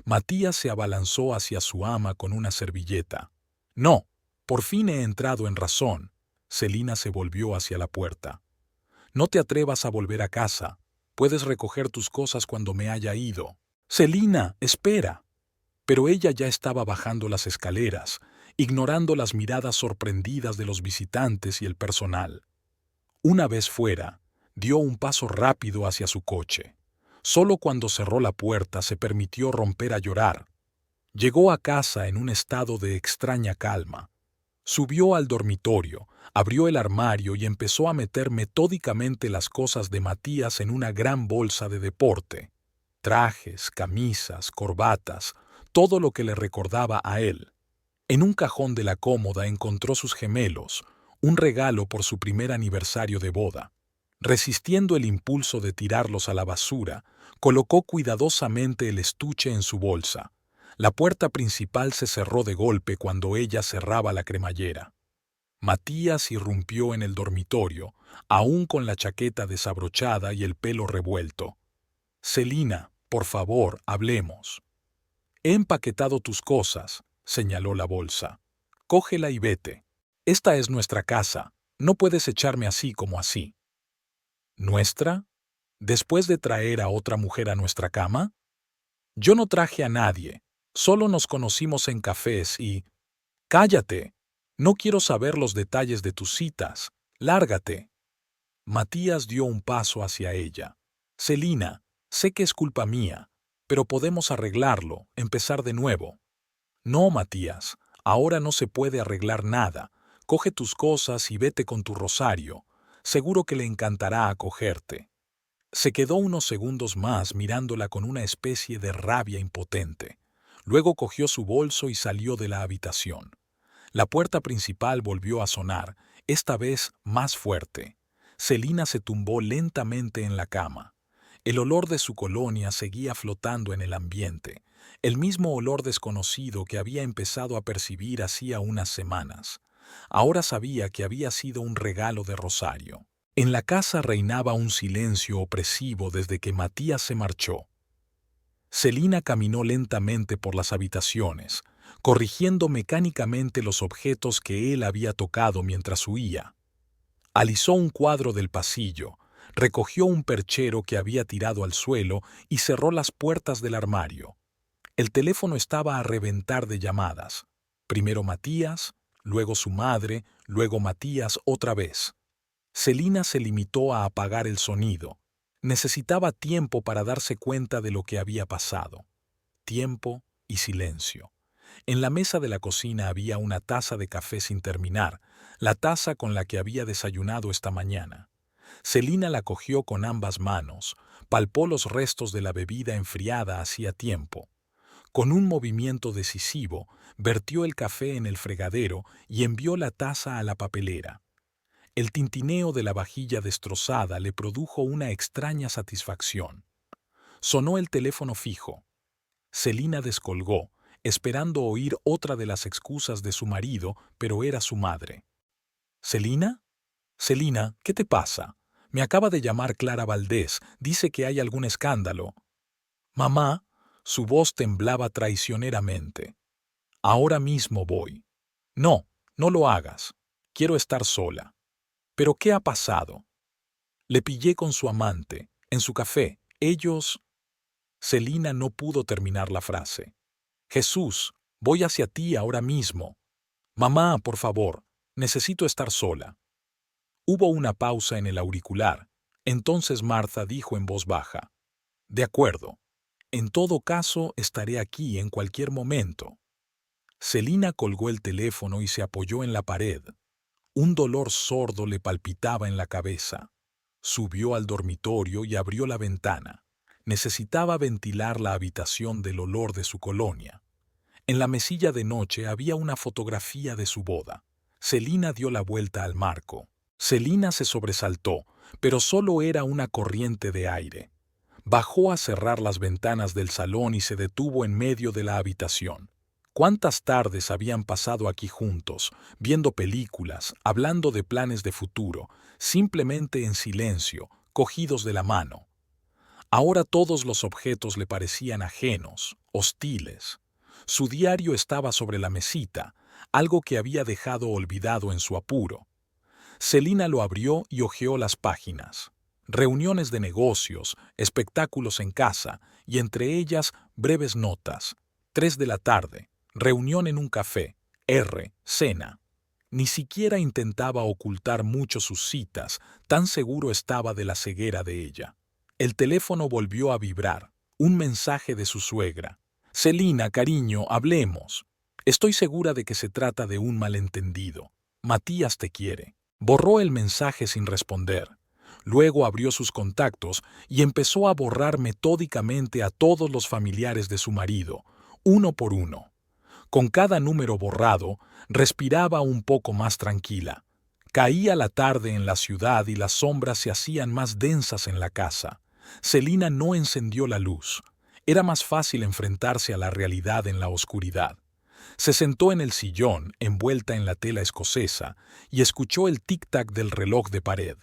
Matías se abalanzó hacia su ama con una servilleta. «No, por fin he entrado en razón». Celina se volvió hacia la puerta. «No te atrevas a volver a casa. Puedes recoger tus cosas cuando me haya ido». «Celina, espera». Pero ella ya estaba bajando las escaleras, ignorando las miradas sorprendidas de los visitantes y el personal. Una vez fuera, dio un paso rápido hacia su coche. Solo cuando cerró la puerta se permitió romper a llorar. Llegó a casa en un estado de extraña calma. Subió al dormitorio, abrió el armario y empezó a meter metódicamente las cosas de Matías en una gran bolsa de deporte. Trajes, camisas, corbatas, todo lo que le recordaba a él. En un cajón de la cómoda encontró sus gemelos, un regalo por su primer aniversario de boda. Resistiendo el impulso de tirarlos a la basura, colocó cuidadosamente el estuche en su bolsa. La puerta principal se cerró de golpe cuando ella cerraba la cremallera. Matías irrumpió en el dormitorio, aún con la chaqueta desabrochada y el pelo revuelto. «Celina, por favor, hablemos». «He empaquetado tus cosas», señaló la bolsa. «Cógela y vete. Esta es nuestra casa. No puedes echarme así como así». «¿Nuestra? ¿Después de traer a otra mujer a nuestra cama?» «Yo no traje a nadie. Solo nos conocimos en cafés y...» «Cállate. No quiero saber los detalles de tus citas. Lárgate». Matías dio un paso hacia ella. «Celina, sé que es culpa mía, pero podemos arreglarlo, empezar de nuevo». «No, Matías, ahora no se puede arreglar nada. Coge tus cosas y vete con tu Rosario. Seguro que le encantará acogerte». Se quedó unos segundos más mirándola con una especie de rabia impotente. Luego cogió su bolso y salió de la habitación. La puerta principal volvió a sonar, esta vez más fuerte. Celina se tumbó lentamente en la cama. El olor de su colonia seguía flotando en el ambiente, el mismo olor desconocido que había empezado a percibir hacía unas semanas. Ahora sabía que había sido un regalo de Rosario. En la casa reinaba un silencio opresivo desde que Matías se marchó. Celina caminó lentamente por las habitaciones, corrigiendo mecánicamente los objetos que él había tocado mientras huía. Alisó un cuadro del pasillo, recogió un perchero que había tirado al suelo y cerró las puertas del armario. El teléfono estaba a reventar de llamadas. Primero Matías, luego su madre, luego Matías otra vez. Celina se limitó a apagar el sonido. Necesitaba tiempo para darse cuenta de lo que había pasado. Tiempo y silencio. En la mesa de la cocina había una taza de café sin terminar, la taza con la que había desayunado esta mañana. Celina la cogió con ambas manos, palpó los restos de la bebida enfriada hacía tiempo. Con un movimiento decisivo, vertió el café en el fregadero y envió la taza a la papelera. El tintineo de la vajilla destrozada le produjo una extraña satisfacción. Sonó el teléfono fijo. Celina descolgó, esperando oír otra de las excusas de su marido, pero era su madre. «¿Celina? Celina, ¿qué te pasa? Me acaba de llamar Clara Valdés, dice que hay algún escándalo». «Mamá», su voz temblaba traicioneramente. «Ahora mismo voy». «No, no lo hagas. Quiero estar sola». «¿Pero qué ha pasado?» «Le pillé con su amante, en su café. Ellos...». Celina no pudo terminar la frase. «Jesús, voy hacia ti ahora mismo». «Mamá, por favor, necesito estar sola». Hubo una pausa en el auricular. Entonces Martha dijo en voz baja: «De acuerdo. En todo caso, estaré aquí en cualquier momento. Celina colgó el teléfono y se apoyó en la pared. Un dolor sordo le palpitaba en la cabeza. Subió al dormitorio y abrió la ventana. Necesitaba ventilar la habitación del olor de su colonia. En la mesilla de noche había una fotografía de su boda. Celina dio la vuelta al marco. Celina se sobresaltó, pero solo era una corriente de aire. Bajó a cerrar las ventanas del salón y se detuvo en medio de la habitación. ¿Cuántas tardes habían pasado aquí juntos, viendo películas, hablando de planes de futuro, simplemente en silencio, cogidos de la mano? Ahora todos los objetos le parecían ajenos, hostiles. Su diario estaba sobre la mesita, algo que había dejado olvidado en su apuro. Celina lo abrió y hojeó las páginas. Reuniones de negocios, espectáculos en casa y entre ellas breves notas. 3 de la tarde, reunión en un café. Cena. Ni siquiera intentaba ocultar mucho sus citas, tan seguro estaba de la ceguera de ella. El teléfono volvió a vibrar. Un mensaje de su suegra. Celina, cariño, hablemos. Estoy segura de que se trata de un malentendido. Matías te quiere. Borró el mensaje sin responder. Luego abrió sus contactos y empezó a borrar metódicamente a todos los familiares de su marido, uno por uno. Con cada número borrado, respiraba un poco más tranquila. Caía la tarde en la ciudad y las sombras se hacían más densas en la casa. Celina no encendió la luz. Era más fácil enfrentarse a la realidad en la oscuridad. Se sentó en el sillón, envuelta en la tela escocesa, y escuchó el tic-tac del reloj de pared.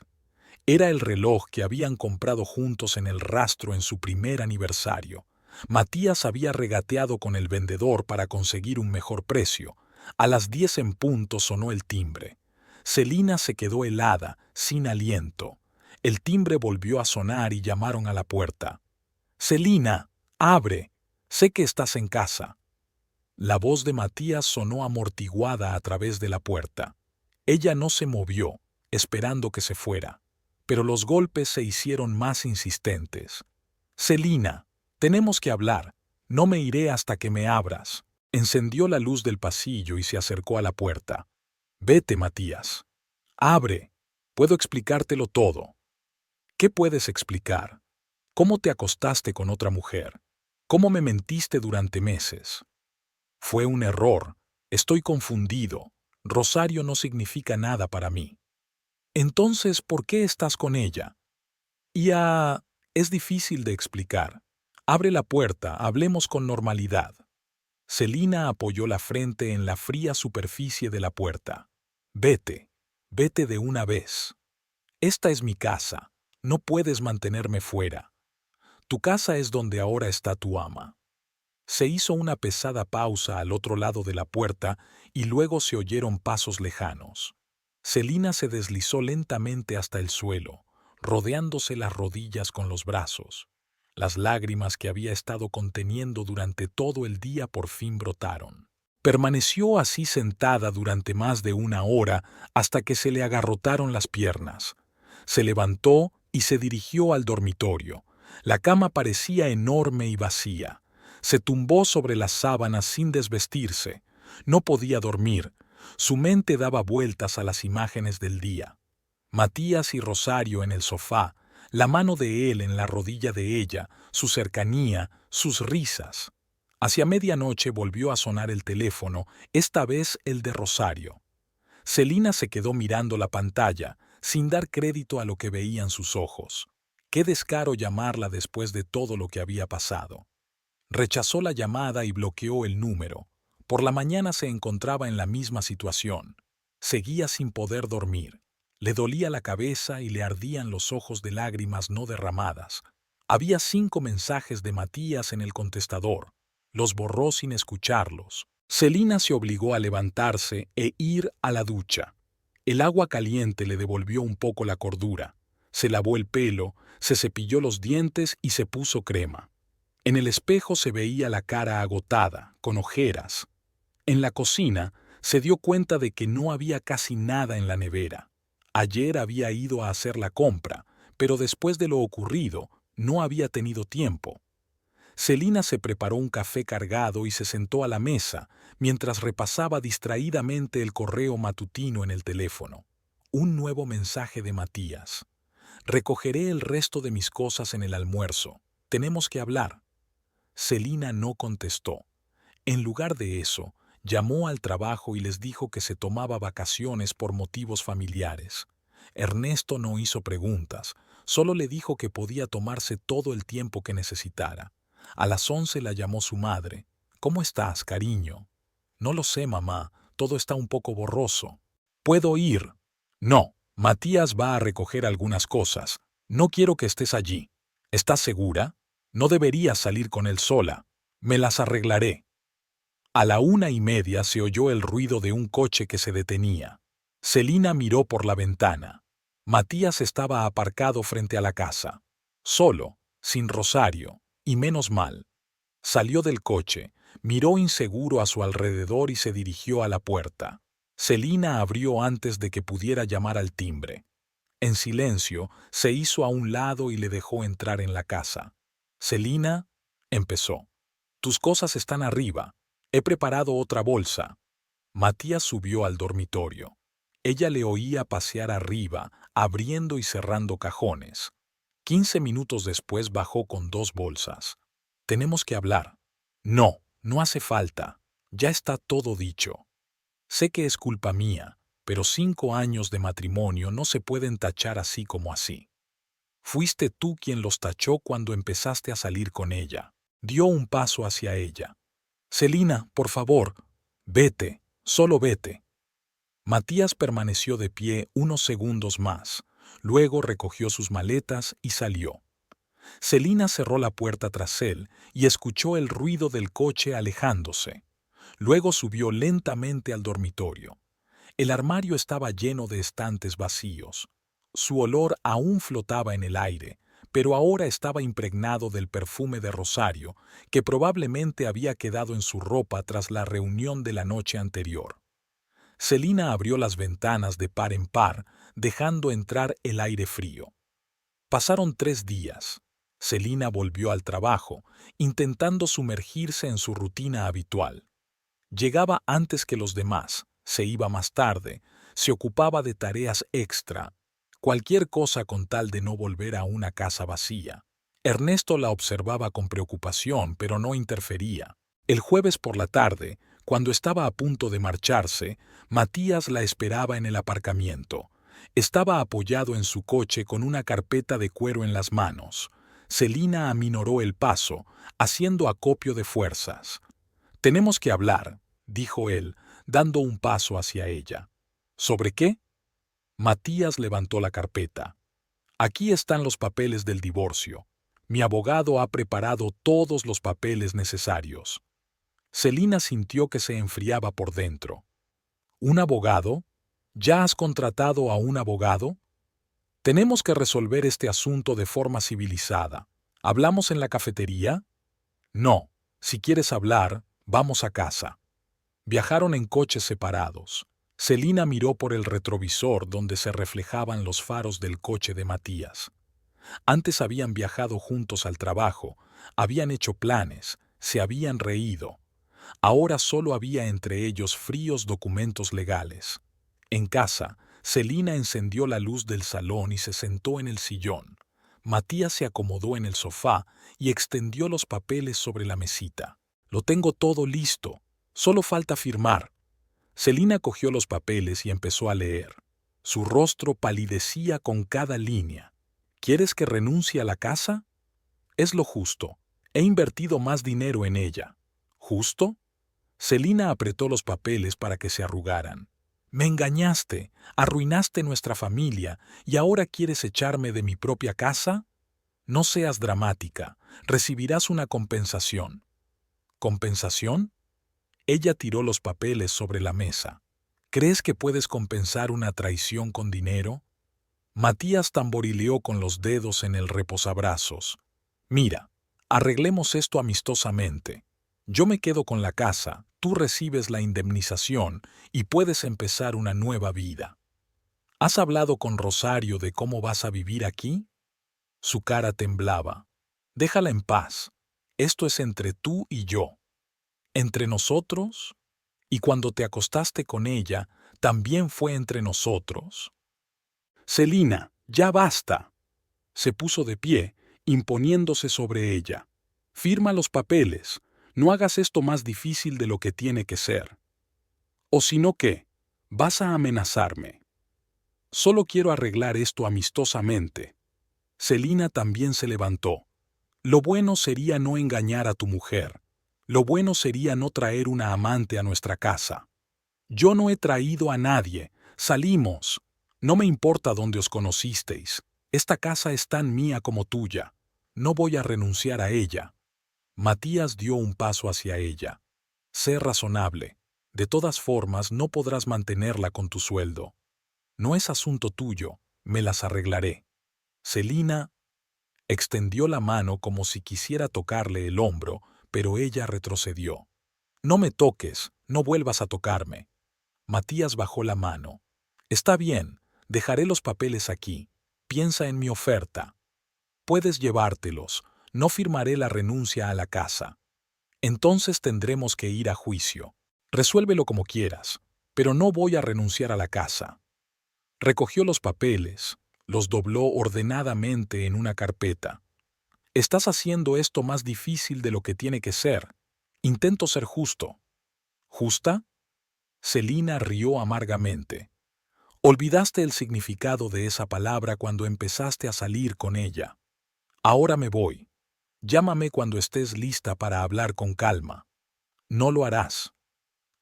Era el reloj que habían comprado juntos en el rastro en su primer aniversario. Matías había regateado con el vendedor para conseguir un mejor precio. A las 10 en punto sonó el timbre. Celina se quedó helada, sin aliento. El timbre volvió a sonar y llamaron a la puerta. «Celina, abre. Sé que estás en casa». La voz de Matías sonó amortiguada a través de la puerta. Ella no se movió, esperando que se fuera, pero los golpes se hicieron más insistentes. «Celina, tenemos que hablar. No me iré hasta que me abras». Encendió la luz del pasillo y se acercó a la puerta. «Vete, Matías. Abre. Puedo explicártelo todo». «¿Qué puedes explicar? ¿Cómo te acostaste con otra mujer? ¿Cómo me mentiste durante meses?» «Fue un error. Estoy confundido. Rosario no significa nada para mí». «Entonces, ¿por qué estás con ella?» Es difícil de explicar. Abre la puerta, hablemos con normalidad». Celina apoyó la frente en la fría superficie de la puerta. «Vete. Vete de una vez. Esta es mi casa. No puedes mantenerme fuera. Tu casa es donde ahora está tu ama». Se hizo una pesada pausa al otro lado de la puerta y luego se oyeron pasos lejanos. Celina se deslizó lentamente hasta el suelo, rodeándose las rodillas con los brazos. Las lágrimas que había estado conteniendo durante todo el día por fin brotaron. Permaneció así sentada durante más de una hora hasta que se le agarrotaron las piernas. Se levantó y se dirigió al dormitorio. La cama parecía enorme y vacía. Se tumbó sobre las sábanas sin desvestirse. No podía dormir. Su mente daba vueltas a las imágenes del día. Matías y Rosario en el sofá, la mano de él en la rodilla de ella, su cercanía, sus risas. Hacia medianoche volvió a sonar el teléfono, esta vez el de Rosario. Celina se quedó mirando la pantalla, sin dar crédito a lo que veían sus ojos. Qué descaro llamarla después de todo lo que había pasado. Rechazó la llamada y bloqueó el número. Por la mañana se encontraba en la misma situación. Seguía sin poder dormir. Le dolía la cabeza y le ardían los ojos de lágrimas no derramadas. Había 5 mensajes de Matías en el contestador. Los borró sin escucharlos. Celina se obligó a levantarse e ir a la ducha. El agua caliente le devolvió un poco la cordura. Se lavó el pelo, se cepilló los dientes y se puso crema. En el espejo se veía la cara agotada, con ojeras. En la cocina se dio cuenta de que no había casi nada en la nevera. Ayer había ido a hacer la compra, pero después de lo ocurrido no había tenido tiempo. Celina se preparó un café cargado y se sentó a la mesa, mientras repasaba distraídamente el correo matutino en el teléfono. Un nuevo mensaje de Matías. Recogeré el resto de mis cosas en el almuerzo. Tenemos que hablar. Celina no contestó. En lugar de eso, llamó al trabajo y les dijo que se tomaba vacaciones por motivos familiares. Ernesto no hizo preguntas, solo le dijo que podía tomarse todo el tiempo que necesitara. A las 11 la llamó su madre. «¿Cómo estás, cariño?» «No lo sé, mamá. Todo está un poco borroso». «¿Puedo ir?» «No. Matías va a recoger algunas cosas. No quiero que estés allí». «¿Estás segura? No deberías salir con él sola. Me las arreglaré». A la 1:30 se oyó el ruido de un coche que se detenía. Celina miró por la ventana. Matías estaba aparcado frente a la casa. Solo, sin Rosario, y menos mal. Salió del coche, miró inseguro a su alrededor y se dirigió a la puerta. Celina abrió antes de que pudiera llamar al timbre. En silencio, se hizo a un lado y le dejó entrar en la casa. «Celina», empezó. «Tus cosas están arriba. He preparado otra bolsa». Matías subió al dormitorio. Ella le oía pasear arriba, abriendo y cerrando cajones. 15 minutos después bajó con 2 bolsas. «Tenemos que hablar». «No, no hace falta. Ya está todo dicho. Sé que es culpa mía, pero 5 años de matrimonio no se pueden tachar así como así. Fuiste tú quien los tachó cuando empezaste a salir con ella». Dio un paso hacia ella. «Celina, por favor, vete, solo vete». Matías permaneció de pie unos segundos más, luego recogió sus maletas y salió. Celina cerró la puerta tras él y escuchó el ruido del coche alejándose. Luego subió lentamente al dormitorio. El armario estaba lleno de estantes vacíos. Su olor aún flotaba en el aire, pero ahora estaba impregnado del perfume de Rosario, que probablemente había quedado en su ropa tras la reunión de la noche anterior. Celina abrió las ventanas de par en par, dejando entrar el aire frío. Pasaron 3 días. Celina volvió al trabajo, intentando sumergirse en su rutina habitual. Llegaba antes que los demás, se iba más tarde, se ocupaba de tareas extra, cualquier cosa con tal de no volver a una casa vacía. Ernesto la observaba con preocupación, pero no interfería. El jueves por la tarde, cuando estaba a punto de marcharse, Matías la esperaba en el aparcamiento. Estaba apoyado en su coche con una carpeta de cuero en las manos. Celina aminoró el paso, haciendo acopio de fuerzas. «Tenemos que hablar», dijo él, dando un paso hacia ella. «¿Sobre qué?» Matías levantó la carpeta. «Aquí están los papeles del divorcio. Mi abogado ha preparado todos los papeles necesarios». Celina sintió que se enfriaba por dentro. «¿Un abogado? ¿Ya has contratado a un abogado?» «Tenemos que resolver este asunto de forma civilizada. ¿Hablamos en la cafetería?» «No. Si quieres hablar, vamos a casa». Viajaron en coches separados. Celina miró por el retrovisor donde se reflejaban los faros del coche de Matías. Antes habían viajado juntos al trabajo, habían hecho planes, se habían reído. Ahora solo había entre ellos fríos documentos legales. En casa, Celina encendió la luz del salón y se sentó en el sillón. Matías se acomodó en el sofá y extendió los papeles sobre la mesita. «Lo tengo todo listo. Solo falta firmar». Celina cogió los papeles y empezó a leer. Su rostro palidecía con cada línea. «¿Quieres que renuncie a la casa?» «Es lo justo. He invertido más dinero en ella». «¿Justo?» Celina apretó los papeles para que se arrugaran. «Me engañaste, arruinaste nuestra familia y ahora quieres echarme de mi propia casa». «No seas dramática. Recibirás una compensación». «¿Compensación?» Ella tiró los papeles sobre la mesa. «¿Crees que puedes compensar una traición con dinero?» Matías tamborileó con los dedos en el reposabrazos. «Mira, arreglemos esto amistosamente. Yo me quedo con la casa, tú recibes la indemnización y puedes empezar una nueva vida. ¿Has hablado con Rosario de cómo vas a vivir aquí?» Su cara temblaba. «Déjala en paz. Esto es entre tú y yo. Entre nosotros, y cuando te acostaste con ella, también fue entre nosotros. Celina, ya basta. Se puso de pie, imponiéndose sobre ella. Firma los papeles. No hagas esto más difícil de lo que tiene que ser. O si no, ¿qué? ¿Vas a amenazarme? Solo quiero arreglar esto amistosamente. Celina también se levantó. Lo bueno sería no engañar a tu mujer. Lo bueno sería no traer una amante a nuestra casa. Yo no he traído a nadie. Salimos. No me importa dónde os conocisteis. Esta casa es tan mía como tuya. No voy a renunciar a ella. Matías dio un paso hacia ella. Sé razonable. De todas formas, no podrás mantenerla con tu sueldo. No es asunto tuyo. Me las arreglaré. Celina extendió la mano como si quisiera tocarle el hombro, pero ella retrocedió. No me toques, no vuelvas a tocarme. Matías bajó la mano. Está bien, dejaré los papeles aquí. Piensa en mi oferta. Puedes llevártelos, no firmaré la renuncia a la casa. Entonces tendremos que ir a juicio. Resuélvelo como quieras, pero no voy a renunciar a la casa. Recogió los papeles, los dobló ordenadamente en una carpeta. Estás haciendo esto más difícil de lo que tiene que ser. Intento ser justo. ¿Justa? Celina rió amargamente. Olvidaste el significado de esa palabra cuando empezaste a salir con ella. Ahora me voy. Llámame cuando estés lista para hablar con calma. No lo harás.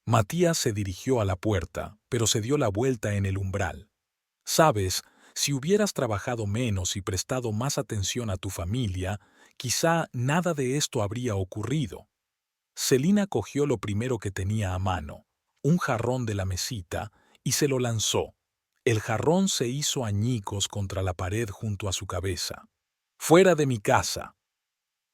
Matías se dirigió a la puerta, pero se dio la vuelta en el umbral. Sabes, si hubieras trabajado menos y prestado más atención a tu familia, quizá nada de esto habría ocurrido. Celina cogió lo primero que tenía a mano, un jarrón de la mesita, y se lo lanzó. El jarrón se hizo añicos contra la pared junto a su cabeza. ¡Fuera de mi casa!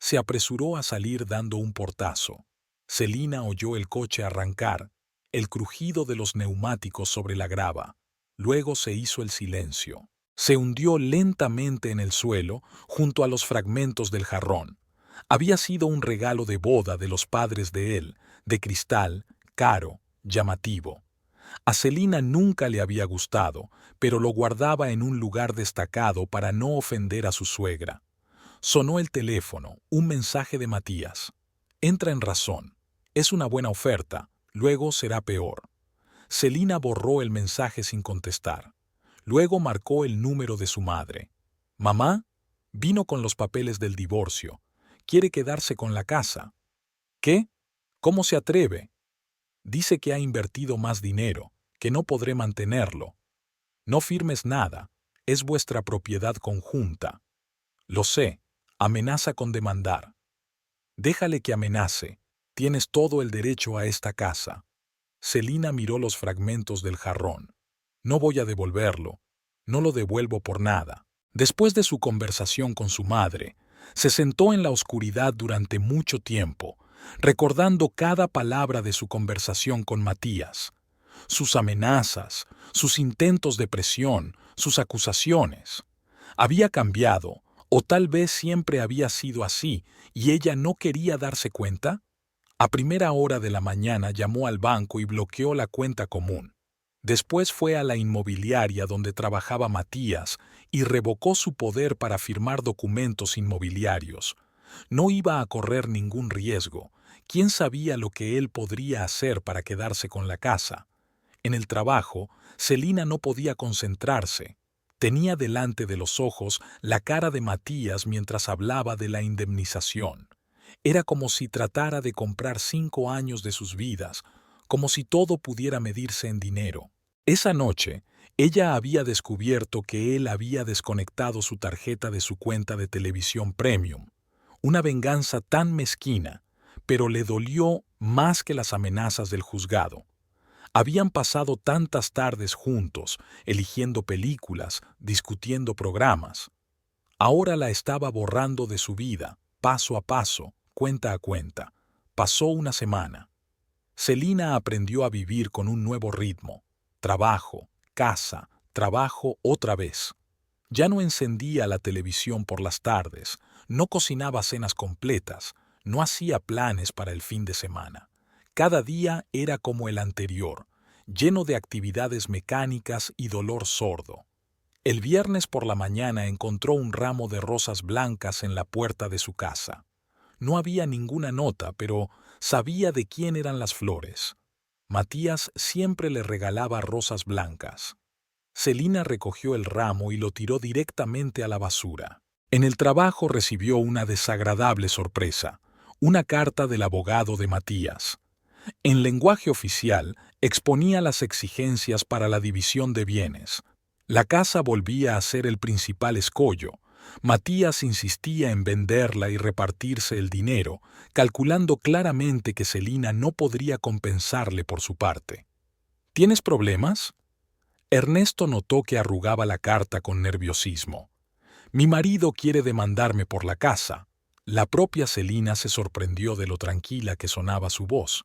Se apresuró a salir dando un portazo. Celina oyó el coche arrancar, el crujido de los neumáticos sobre la grava. Luego se hizo el silencio. Se hundió lentamente en el suelo junto a los fragmentos del jarrón. Había sido un regalo de boda de los padres de él, de cristal, caro, llamativo. A Celina nunca le había gustado, pero lo guardaba en un lugar destacado para no ofender a su suegra. Sonó el teléfono, un mensaje de Matías. Entra en razón. Es una buena oferta, luego será peor. Celina borró el mensaje sin contestar. Luego marcó el número de su madre. «Mamá, vino con los papeles del divorcio. Quiere quedarse con la casa». «¿Qué? ¿Cómo se atreve?» «Dice que ha invertido más dinero, que no podré mantenerlo». «No firmes nada. Es vuestra propiedad conjunta». «Lo sé. Amenaza con demandar». «Déjale que amenace. Tienes todo el derecho a esta casa». Celina miró los fragmentos del jarrón. «No voy a devolverlo. No lo devuelvo por nada». Después de su conversación con su madre, se sentó en la oscuridad durante mucho tiempo, recordando cada palabra de su conversación con Matías. Sus amenazas, sus intentos de presión, sus acusaciones. Había cambiado, o tal vez siempre había sido así, y ella no quería darse cuenta. A primera hora de la mañana llamó al banco y bloqueó la cuenta común. Después fue a la inmobiliaria donde trabajaba Matías y revocó su poder para firmar documentos inmobiliarios. No iba a correr ningún riesgo. ¿Quién sabía lo que él podría hacer para quedarse con la casa? En el trabajo, Celina no podía concentrarse. Tenía delante de los ojos la cara de Matías mientras hablaba de la indemnización. Era como si tratara de comprar 5 años de sus vidas, como si todo pudiera medirse en dinero. Esa noche, ella había descubierto que él había desconectado su tarjeta de su cuenta de televisión premium. Una venganza tan mezquina, pero le dolió más que las amenazas del juzgado. Habían pasado tantas tardes juntos, eligiendo películas, discutiendo programas. Ahora la estaba borrando de su vida, paso a paso, cuenta a cuenta. Pasó una semana. Celina aprendió a vivir con un nuevo ritmo. Trabajo, casa, trabajo otra vez. Ya no encendía la televisión por las tardes, no cocinaba cenas completas, No hacía planes para el fin de semana. Cada día era como el anterior, lleno de actividades mecánicas y dolor sordo. El viernes por la mañana encontró un ramo de rosas blancas en la puerta de su casa. No había ninguna nota, pero sabía de quién eran las flores. Matías siempre le regalaba rosas blancas. Celina recogió el ramo y lo tiró directamente a la basura. En el trabajo recibió una desagradable sorpresa, una carta del abogado de Matías. En lenguaje oficial, exponía las exigencias para la división de bienes. La casa volvía a ser el principal escollo. Matías insistía en venderla y repartirse el dinero, calculando claramente que Celina no podría compensarle por su parte. ¿Tienes problemas? Ernesto notó que arrugaba la carta con nerviosismo. Mi marido quiere demandarme por la casa. La propia Celina se sorprendió de lo tranquila que sonaba su voz.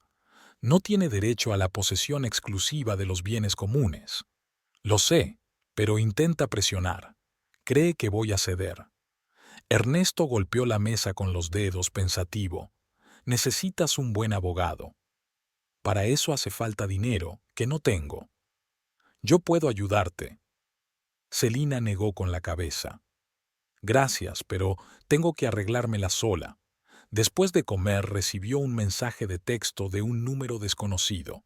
No tiene derecho a la posesión exclusiva de los bienes comunes. Lo sé, pero intenta presionar. Cree que voy a ceder. Ernesto golpeó la mesa con los dedos pensativo. Necesitas un buen abogado. Para eso hace falta dinero, que no tengo. Yo puedo ayudarte. Celina negó con la cabeza. Gracias, pero tengo que arreglármela sola. Después de comer recibió un mensaje de texto de un número desconocido.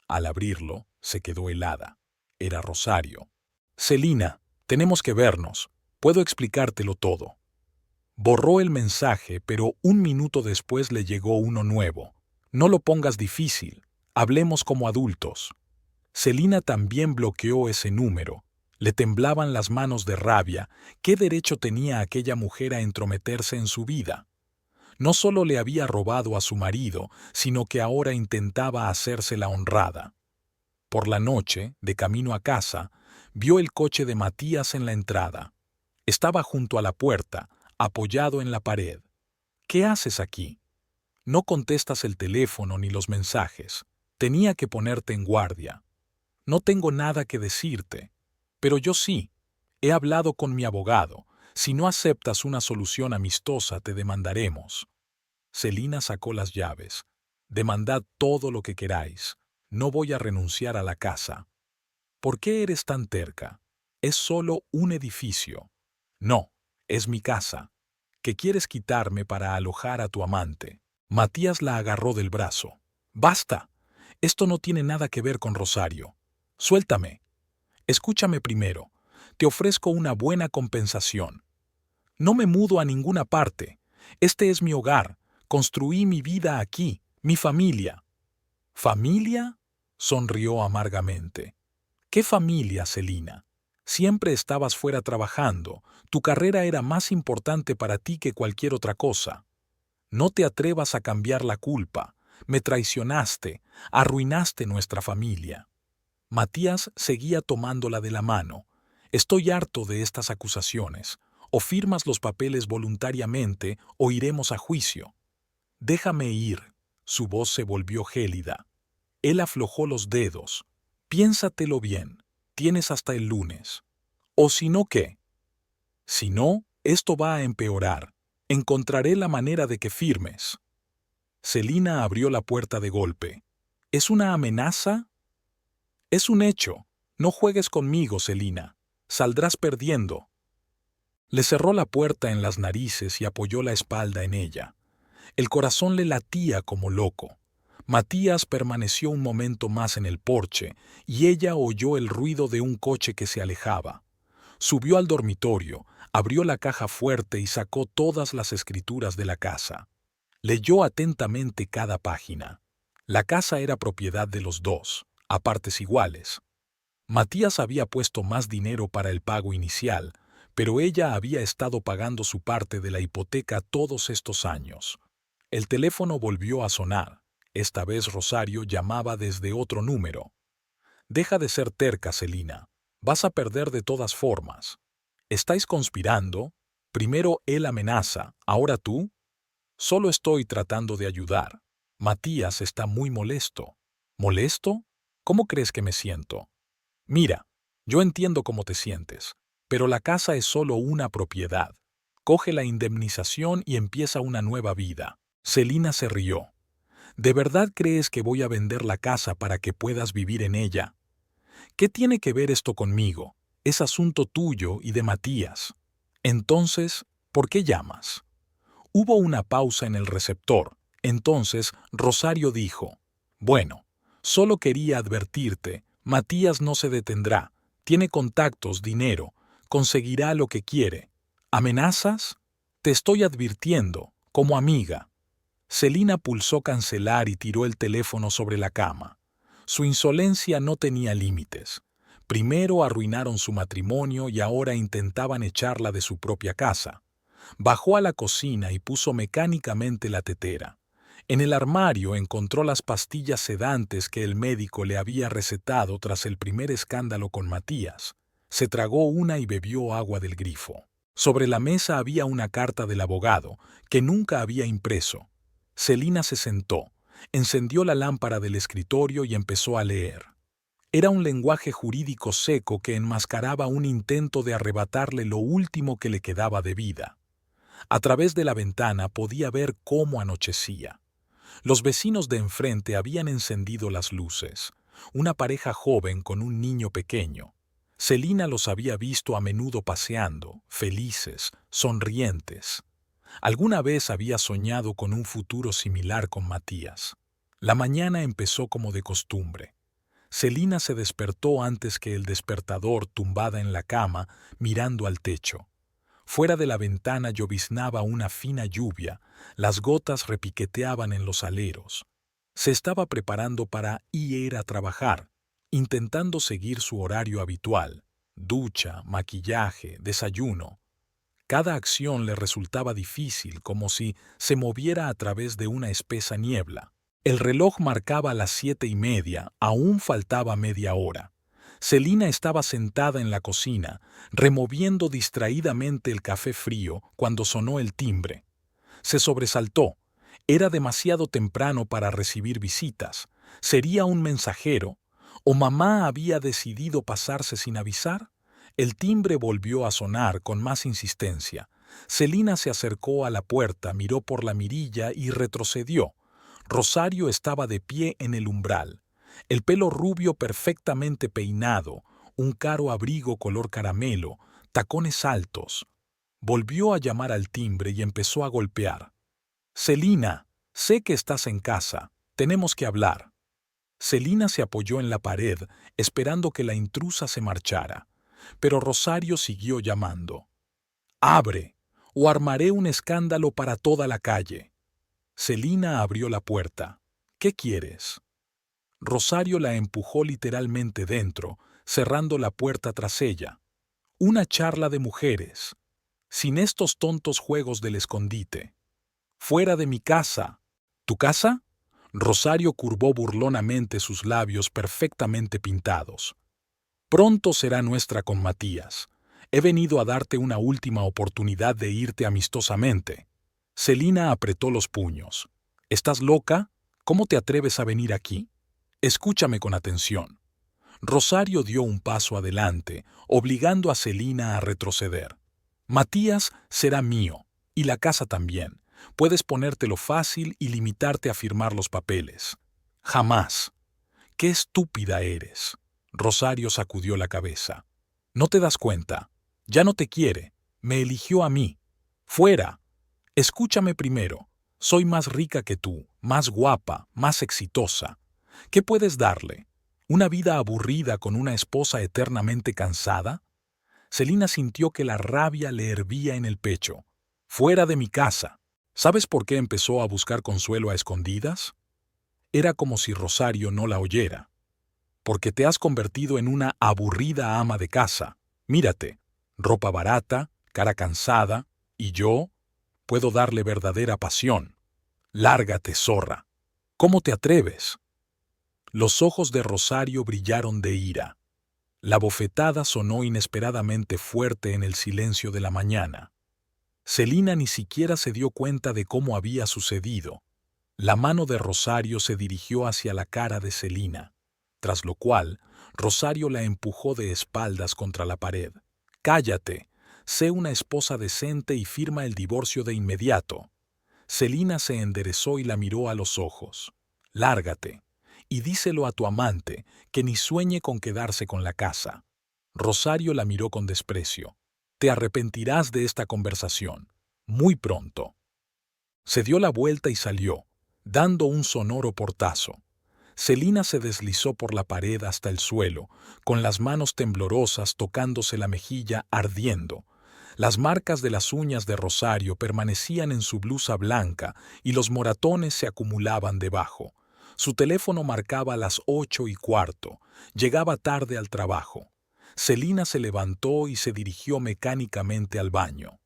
Al abrirlo, se quedó helada. Era Rosario. Celina, tenemos que vernos. Puedo explicártelo todo. Borró el mensaje, pero un minuto después le llegó uno nuevo. No lo pongas difícil. Hablemos como adultos. Celina también bloqueó ese número. Le temblaban las manos de rabia. ¿Qué derecho tenía aquella mujer a entrometerse en su vida? No solo le había robado a su marido, sino que ahora intentaba hacerse la honrada. Por la noche, de camino a casa, vio el coche de Matías en la entrada. Estaba junto a la puerta, apoyado en la pared. ¿Qué haces aquí? No contestas el teléfono ni los mensajes. Tenía que ponerte en guardia. No tengo nada que decirte. Pero yo sí. He hablado con mi abogado. Si no aceptas una solución amistosa, te demandaremos. Celina sacó las llaves. Demandad todo lo que queráis. No voy a renunciar a la casa. ¿Por qué eres tan terca? Es solo un edificio. No, es mi casa. ¿Qué quieres quitarme para alojar a tu amante? Matías la agarró del brazo. ¡Basta! Esto no tiene nada que ver con Rosario. Suéltame. Escúchame primero. Te ofrezco una buena compensación. No me mudo a ninguna parte. Este es mi hogar. Construí mi vida aquí, mi familia. ¿Familia? Sonrió amargamente. ¿Qué familia, Celina? Siempre estabas fuera trabajando. Tu carrera era más importante para ti que cualquier otra cosa. No te atrevas a cambiar la culpa. Me traicionaste, arruinaste nuestra familia. Matías seguía tomándola de la mano. Estoy harto de estas acusaciones. O firmas los papeles voluntariamente o iremos a juicio. Déjame ir. Su voz se volvió gélida. Él aflojó los dedos. Piénsatelo bien. Tienes hasta el lunes. ¿O si no qué? Si no, esto va a empeorar. Encontraré la manera de que firmes. Celina abrió la puerta de golpe. ¿Es una amenaza? Es un hecho. No juegues conmigo, Celina. Saldrás perdiendo. Le cerró la puerta en las narices y apoyó la espalda en ella. El corazón le latía como loco. Matías permaneció un momento más en el porche y ella oyó el ruido de un coche que se alejaba. Subió al dormitorio, abrió la caja fuerte y sacó todas las escrituras de la casa. Leyó atentamente cada página. La casa era propiedad de los dos, a partes iguales. Matías había puesto más dinero para el pago inicial, pero ella había estado pagando su parte de la hipoteca todos estos años. El teléfono volvió a sonar. Esta vez Rosario llamaba desde otro número. Deja de ser terca, Celina. Vas a perder de todas formas. ¿Estáis conspirando? Primero él amenaza, ahora tú. Solo estoy tratando de ayudar. Matías está muy molesto. ¿Molesto? ¿Cómo crees que me siento? Mira, yo entiendo cómo te sientes, pero la casa es solo una propiedad. Coge la indemnización y empieza una nueva vida. Celina se rió. ¿De verdad crees que voy a vender la casa para que puedas vivir en ella? ¿Qué tiene que ver esto conmigo? Es asunto tuyo y de Matías. Entonces, ¿por qué llamas? Hubo una pausa en el receptor. Entonces, Rosario dijo: Bueno, solo quería advertirte, Matías no se detendrá. Tiene contactos, dinero, conseguirá lo que quiere. ¿Amenazas? Te estoy advirtiendo, como amiga. Celina pulsó cancelar y tiró el teléfono sobre la cama. Su insolencia no tenía límites. Primero arruinaron su matrimonio y ahora intentaban echarla de su propia casa. Bajó a la cocina y puso mecánicamente la tetera. En el armario encontró las pastillas sedantes que el médico le había recetado tras el primer escándalo con Matías. Se tragó una y bebió agua del grifo. Sobre la mesa había una carta del abogado, que nunca había impreso. Celina se sentó, encendió la lámpara del escritorio y empezó a leer. Era un lenguaje jurídico seco que enmascaraba un intento de arrebatarle lo último que le quedaba de vida. A través de la ventana podía ver cómo anochecía. Los vecinos de enfrente habían encendido las luces. Una pareja joven con un niño pequeño. Celina los había visto a menudo paseando, felices, sonrientes. Alguna vez había soñado con un futuro similar con Matías. La mañana empezó como de costumbre. Celina se despertó antes que el despertador, tumbada en la cama, mirando al techo. Fuera de la ventana lloviznaba una fina lluvia, las gotas repiqueteaban en los aleros. Se estaba preparando para ir a trabajar, intentando seguir su horario habitual: ducha, maquillaje, desayuno. Cada acción le resultaba difícil, como si se moviera a través de una espesa niebla. El reloj marcaba las 7:30, aún faltaba media hora. Celina estaba sentada en la cocina, removiendo distraídamente el café frío cuando sonó el timbre. Se sobresaltó. Era demasiado temprano para recibir visitas. ¿Sería un mensajero? ¿O mamá había decidido pasarse sin avisar? El timbre volvió a sonar con más insistencia. Celina se acercó a la puerta, miró por la mirilla y retrocedió. Rosario estaba de pie en el umbral. El pelo rubio perfectamente peinado, un caro abrigo color caramelo, tacones altos. Volvió a llamar al timbre y empezó a golpear. «Celina, sé que estás en casa. Tenemos que hablar». Celina se apoyó en la pared, esperando que la intrusa se marchara. Pero Rosario siguió llamando. «Abre, o armaré un escándalo para toda la calle». Celina abrió la puerta. «¿Qué quieres?». Rosario la empujó literalmente dentro, cerrando la puerta tras ella. «Una charla de mujeres. Sin estos tontos juegos del escondite. Fuera de mi casa». «¿Tu casa?». Rosario curvó burlonamente sus labios perfectamente pintados. «Pronto será nuestra con Matías. He venido a darte una última oportunidad de irte amistosamente». Celina apretó los puños. «¿Estás loca? ¿Cómo te atreves a venir aquí? Escúchame con atención». Rosario dio un paso adelante, obligando a Celina a retroceder. «Matías será mío, y la casa también. Puedes ponértelo fácil y limitarte a firmar los papeles». «Jamás». «Qué estúpida eres». Rosario sacudió la cabeza. «¿No te das cuenta? Ya no te quiere. Me eligió a mí. Fuera. Escúchame primero. Soy más rica que tú, más guapa, más exitosa. ¿Qué puedes darle? ¿Una vida aburrida con una esposa eternamente cansada?». Celina sintió que la rabia le hervía en el pecho. «Fuera de mi casa». ¿Sabes por qué empezó a buscar consuelo a escondidas? Era como si Rosario no la oyera. «Porque te has convertido en una aburrida ama de casa. Mírate, ropa barata, cara cansada, y yo puedo darle verdadera pasión. Lárgate, zorra. ¿Cómo te atreves?». Los ojos de Rosario brillaron de ira. La bofetada sonó inesperadamente fuerte en el silencio de la mañana. Celina ni siquiera se dio cuenta de cómo había sucedido. La mano de Rosario se dirigió hacia la cara de Celina, tras lo cual Rosario la empujó de espaldas contra la pared. «Cállate, sé una esposa decente y firma el divorcio de inmediato». Celina se enderezó y la miró a los ojos. «Lárgate, y díselo a tu amante, que ni sueñe con quedarse con la casa». Rosario la miró con desprecio. «Te arrepentirás de esta conversación. Muy pronto». Se dio la vuelta y salió, dando un sonoro portazo. Celina se deslizó por la pared hasta el suelo, con las manos temblorosas tocándose la mejilla ardiendo. Las marcas de las uñas de Rosario permanecían en su blusa blanca y los moratones se acumulaban debajo. Su teléfono marcaba las 8:15. Llegaba tarde al trabajo. Celina se levantó y se dirigió mecánicamente al baño.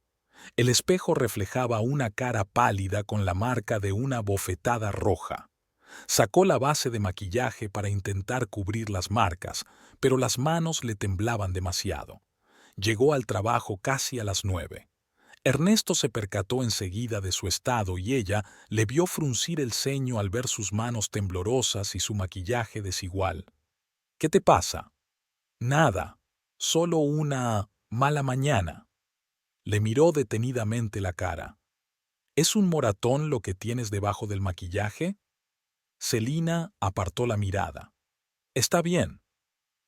El espejo reflejaba una cara pálida con la marca de una bofetada roja. Sacó la base de maquillaje para intentar cubrir las marcas, pero las manos le temblaban demasiado. Llegó al trabajo casi a las 9. Ernesto se percató enseguida de su estado y ella le vio fruncir el ceño al ver sus manos temblorosas y su maquillaje desigual. «¿Qué te pasa?» «Nada, solo una mala mañana». Le miró detenidamente la cara. «¿Es un moratón lo que tienes debajo del maquillaje?» Celina apartó la mirada. «Está bien».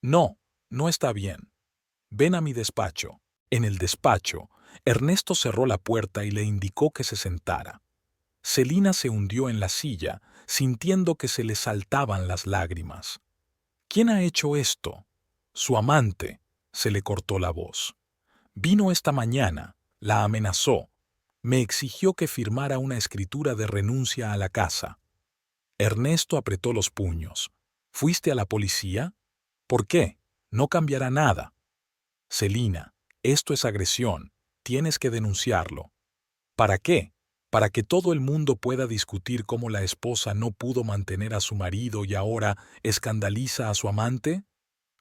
«No, no está bien. Ven a mi despacho». En el despacho, Ernesto cerró la puerta y le indicó que se sentara. Celina se hundió en la silla, sintiendo que se le saltaban las lágrimas. «¿Quién ha hecho esto?» «Su amante», se le cortó la voz. «Vino esta mañana, la amenazó. Me exigió que firmara una escritura de renuncia a la casa». Ernesto apretó los puños. «¿Fuiste a la policía?» «¿Por qué? No cambiará nada». «Celina, esto es agresión. Tienes que denunciarlo». «¿Para qué? ¿Para que todo el mundo pueda discutir cómo la esposa no pudo mantener a su marido y ahora escandaliza a su amante?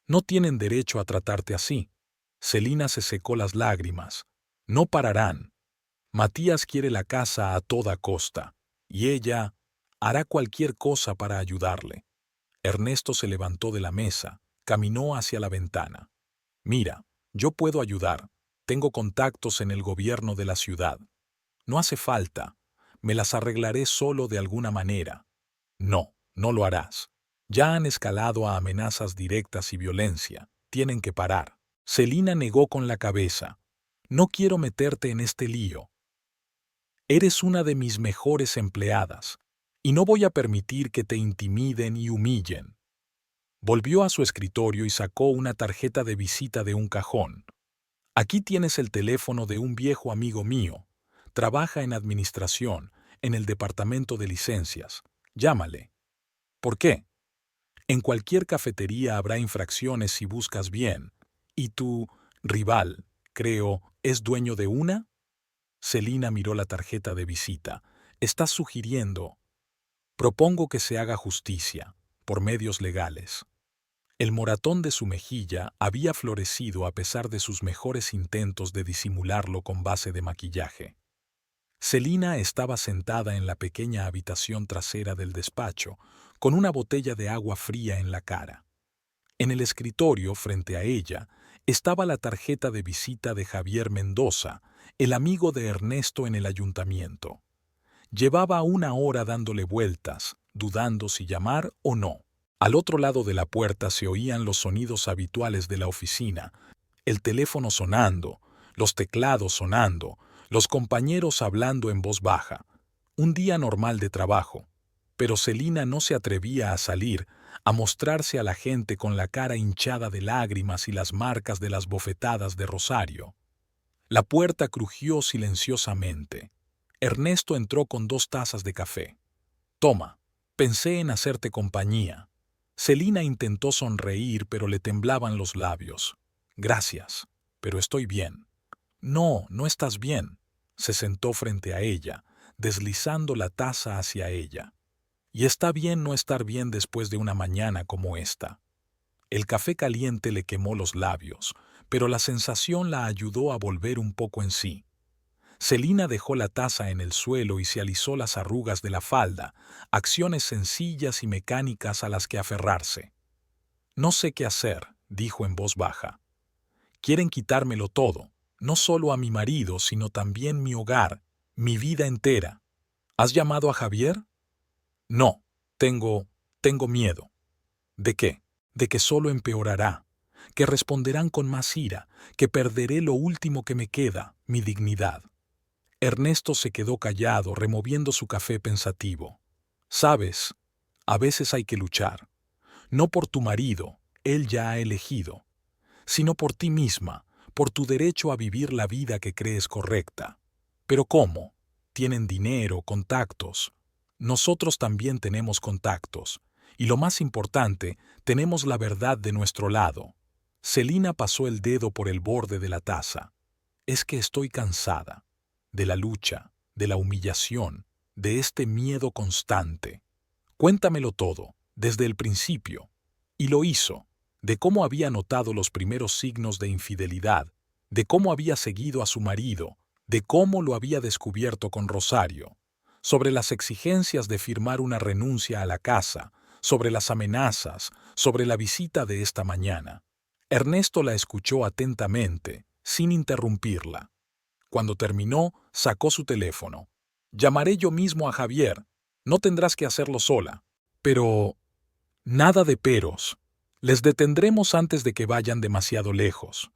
No tienen derecho a tratarte así». Celina se secó las lágrimas. «No pararán. Matías quiere la casa a toda costa, y ella hará cualquier cosa para ayudarle». Ernesto se levantó de la mesa, caminó hacia la ventana. «Mira, yo puedo ayudar. Tengo contactos en el gobierno de la ciudad. No hace falta. Me las arreglaré solo de alguna manera». «No, no lo harás. Ya han escalado a amenazas directas y violencia. Tienen que parar». Celina negó con la cabeza. «No quiero meterte en este lío. Eres una de mis mejores empleadas, y no voy a permitir que te intimiden y humillen». Volvió a su escritorio y sacó una tarjeta de visita de un cajón. «Aquí tienes el teléfono de un viejo amigo mío. Trabaja en administración, en el departamento de licencias. Llámale». «¿Por qué?» «En cualquier cafetería habrá infracciones si buscas bien. ¿Y tu rival, creo, es dueño de una?» Celina miró la tarjeta de visita. «Estás sugiriendo». «Propongo que se haga justicia, por medios legales». El moratón de su mejilla había florecido a pesar de sus mejores intentos de disimularlo con base de maquillaje. Celina estaba sentada en la pequeña habitación trasera del despacho, con una botella de agua fría en la cara. En el escritorio, frente a ella, estaba la tarjeta de visita de Javier Mendoza, el amigo de Ernesto en el ayuntamiento. Llevaba 1 hora dándole vueltas, dudando si llamar o no. Al otro lado de la puerta se oían los sonidos habituales de la oficina, el teléfono sonando, los teclados sonando, los compañeros hablando en voz baja. Un día normal de trabajo, pero Celina no se atrevía a salir, a mostrarse a la gente con la cara hinchada de lágrimas y las marcas de las bofetadas de Rosario. La puerta crujió silenciosamente. Ernesto entró con 2 tazas de café. «Toma, pensé en hacerte compañía». Celina intentó sonreír, pero le temblaban los labios. «Gracias, pero estoy bien». «No, no estás bien». Se sentó frente a ella, deslizando la taza hacia ella. «Y está bien no estar bien después de una mañana como esta». El café caliente le quemó los labios, pero la sensación la ayudó a volver un poco en sí. Celina dejó la taza en el suelo y se alisó las arrugas de la falda, acciones sencillas y mecánicas a las que aferrarse. «No sé qué hacer», dijo en voz baja. «Quieren quitármelo todo, no solo a mi marido, sino también mi hogar, mi vida entera». ¿Has llamado a Javier? No, tengo miedo. ¿De qué? De que solo empeorará, que responderán con más ira, que perderé lo último que me queda, mi dignidad. Ernesto se quedó callado, removiendo su café pensativo. Sabes, a veces hay que luchar, no por tu marido, él ya ha elegido, sino por ti misma, por tu derecho a vivir la vida que crees correcta. ¿Pero cómo? Tienen dinero, contactos. Nosotros también tenemos contactos. Y lo más importante, tenemos la verdad de nuestro lado. Celina pasó el dedo por el borde de la taza. Es que estoy cansada. De la lucha, de la humillación, de este miedo constante. Cuéntamelo todo, desde el principio. Y lo hizo, de cómo había notado los primeros signos de infidelidad, de cómo había seguido a su marido, de cómo lo había descubierto con Rosario, sobre las exigencias de firmar una renuncia a la casa, sobre las amenazas, sobre la visita de esta mañana. Ernesto la escuchó atentamente, sin interrumpirla. Cuando terminó, sacó su teléfono. Llamaré yo mismo a Javier. No tendrás que hacerlo sola. Pero... nada de peros. Les detendremos antes de que vayan demasiado lejos.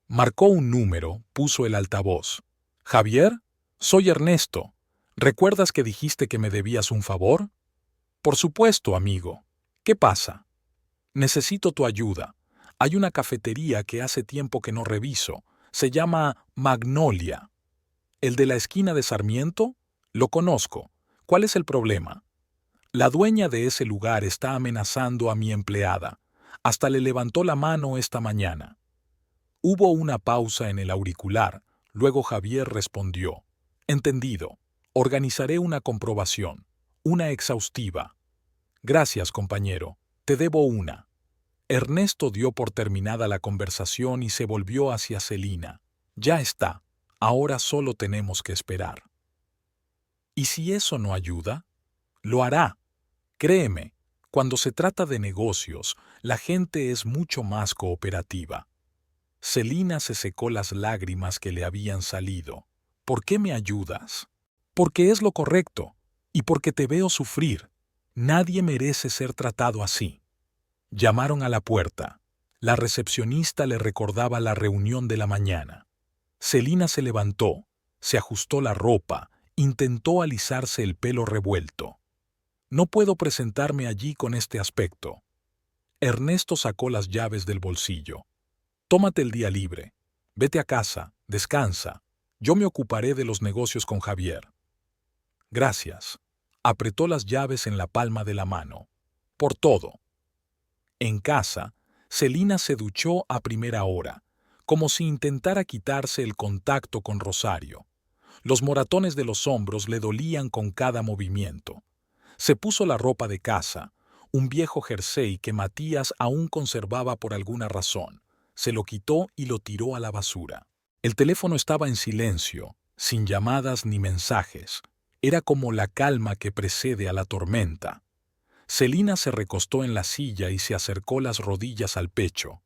Marcó un número, puso el altavoz. «Javier, soy Ernesto. ¿Recuerdas que dijiste que me debías un favor?» «Por supuesto, amigo. ¿Qué pasa?» «Necesito tu ayuda. Hay una cafetería que hace tiempo que no reviso. Se llama Magnolia». «¿El de la esquina de Sarmiento?» «Lo conozco. ¿Cuál es el problema?» «La dueña de ese lugar está amenazando a mi empleada. Hasta le levantó la mano esta mañana». Hubo una pausa en el auricular. Luego Javier respondió. «Entendido. Organizaré una comprobación. Una exhaustiva». «Gracias, compañero. Te debo una». Ernesto dio por terminada la conversación y se volvió hacia Celina. «Ya está. Ahora solo tenemos que esperar». «¿Y si eso no ayuda?» «Lo hará. Créeme, cuando se trata de negocios, la gente es mucho más cooperativa». Celina se secó las lágrimas que le habían salido. «¿Por qué me ayudas?» «Porque es lo correcto, y porque te veo sufrir. Nadie merece ser tratado así». Llamaron a la puerta. La recepcionista le recordaba la reunión de la mañana. Celina se levantó, se ajustó la ropa, intentó alisarse el pelo revuelto. «No puedo presentarme allí con este aspecto». Ernesto sacó las llaves del bolsillo. «Tómate el día libre. Vete a casa, descansa. Yo me ocuparé de los negocios con Javier». «Gracias». Apretó las llaves en la palma de la mano. «Por todo». En casa, Celina se duchó a primera hora, como si intentara quitarse el contacto con Rosario. Los moratones de los hombros le dolían con cada movimiento. Se puso la ropa de casa, un viejo jersey que Matías aún conservaba por alguna razón. Se lo quitó y lo tiró a la basura. El teléfono estaba en silencio, sin llamadas ni mensajes. Era como la calma que precede a la tormenta. Celina se recostó en la silla y se acercó las rodillas al pecho.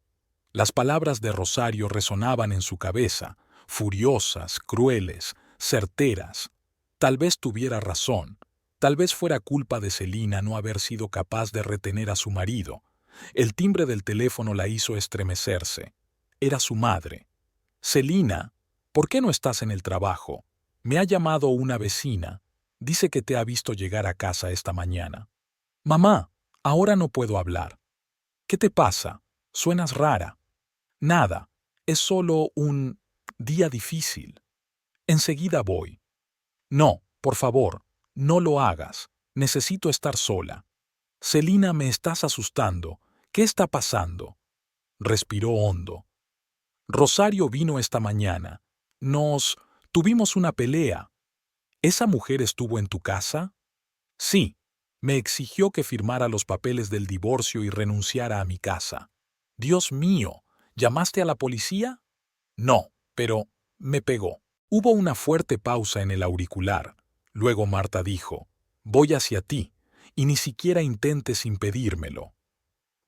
Las palabras de Rosario resonaban en su cabeza, furiosas, crueles, certeras. Tal vez tuviera razón. Tal vez fuera culpa de Celina no haber sido capaz de retener a su marido. El timbre del teléfono la hizo estremecerse. Era su madre. «Celina, ¿por qué no estás en el trabajo? Me ha llamado una vecina. Dice que te ha visto llegar a casa esta mañana». «Mamá, ahora no puedo hablar». «¿Qué te pasa? Suenas rara». «Nada, es solo un día difícil. Enseguida voy». «No, por favor, no lo hagas. Necesito estar sola». «Celina, me estás asustando. ¿Qué está pasando?» Respiró hondo. «Rosario vino esta mañana. Tuvimos una pelea». «¿Esa mujer estuvo en tu casa?» «Sí. Me exigió que firmara los papeles del divorcio y renunciara a mi casa». «Dios mío, ¿llamaste a la policía?» «No, pero me pegó». Hubo una fuerte pausa en el auricular. Luego Marta dijo, «Voy hacia ti, y ni siquiera intentes impedírmelo».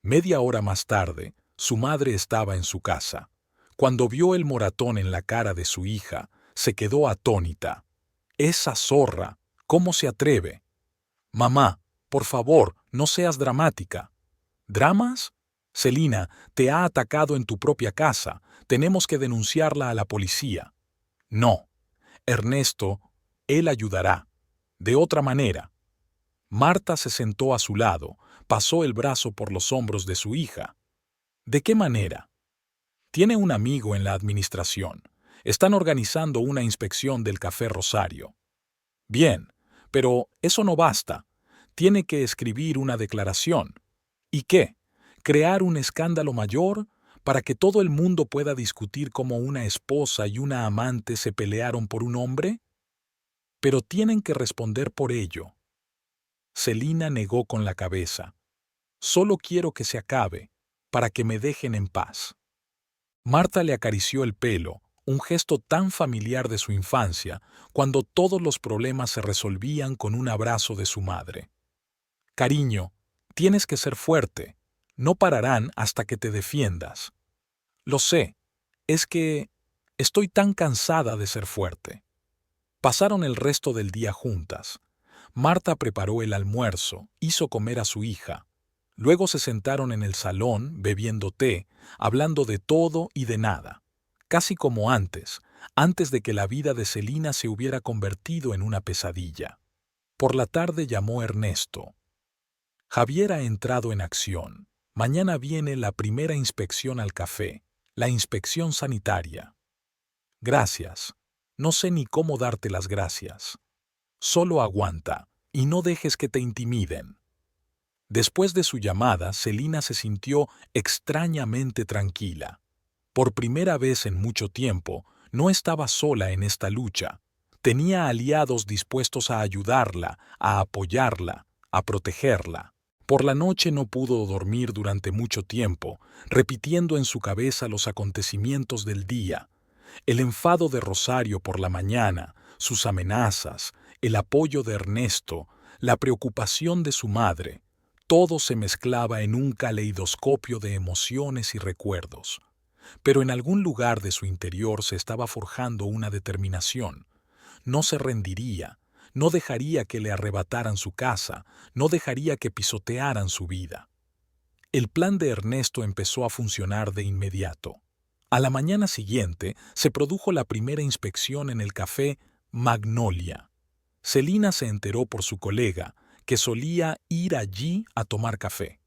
Media hora más tarde, su madre estaba en su casa. Cuando vio el moratón en la cara de su hija, se quedó atónita. «Esa zorra», ¿Cómo se atreve? Mamá, por favor, no seas dramática. ¿Dramas? Celina, te ha atacado en tu propia casa. Tenemos que denunciarla a la policía. No. Ernesto, él ayudará. De otra manera. Marta se sentó a su lado, pasó el brazo por los hombros de su hija. ¿De qué manera? Tiene un amigo en la administración. Están organizando una inspección del Café Rosario. Bien, pero eso no basta. Tiene que escribir una declaración. ¿Y qué? ¿Crear un escándalo mayor para que todo el mundo pueda discutir cómo una esposa y una amante se pelearon por un hombre? Pero tienen que responder por ello. Celina negó con la cabeza. Solo quiero que se acabe, para que me dejen en paz. Marta le acarició el pelo, un gesto tan familiar de su infancia, cuando todos los problemas se resolvían con un abrazo de su madre. Cariño, tienes que ser fuerte. No pararán hasta que te defiendas. Lo sé, es que estoy tan cansada de ser fuerte. Pasaron el resto del día juntas. Marta preparó el almuerzo, hizo comer a su hija. Luego se sentaron en el salón, bebiendo té, hablando de todo y de nada, casi como antes de que la vida de Celina se hubiera convertido en una pesadilla. Por la tarde llamó Ernesto. Javier ha entrado en acción. Mañana viene la primera inspección al café, la inspección sanitaria. Gracias. No sé ni cómo darte las gracias. Solo aguanta, y no dejes que te intimiden. Después de su llamada, Celina se sintió extrañamente tranquila. Por primera vez en mucho tiempo, no estaba sola en esta lucha. Tenía aliados dispuestos a ayudarla, a apoyarla, a protegerla. Por la noche no pudo dormir durante mucho tiempo, repitiendo en su cabeza los acontecimientos del día. El enfado de Rosario por la mañana, sus amenazas, el apoyo de Ernesto, la preocupación de su madre. Todo se mezclaba en un caleidoscopio de emociones y recuerdos. Pero en algún lugar de su interior se estaba forjando una determinación. No se rendiría, no dejaría que le arrebataran su casa, no dejaría que pisotearan su vida. El plan de Ernesto empezó a funcionar de inmediato. A la mañana siguiente se produjo la primera inspección en el café Magnolia. Celina se enteró por su colega, que solía ir allí a tomar café.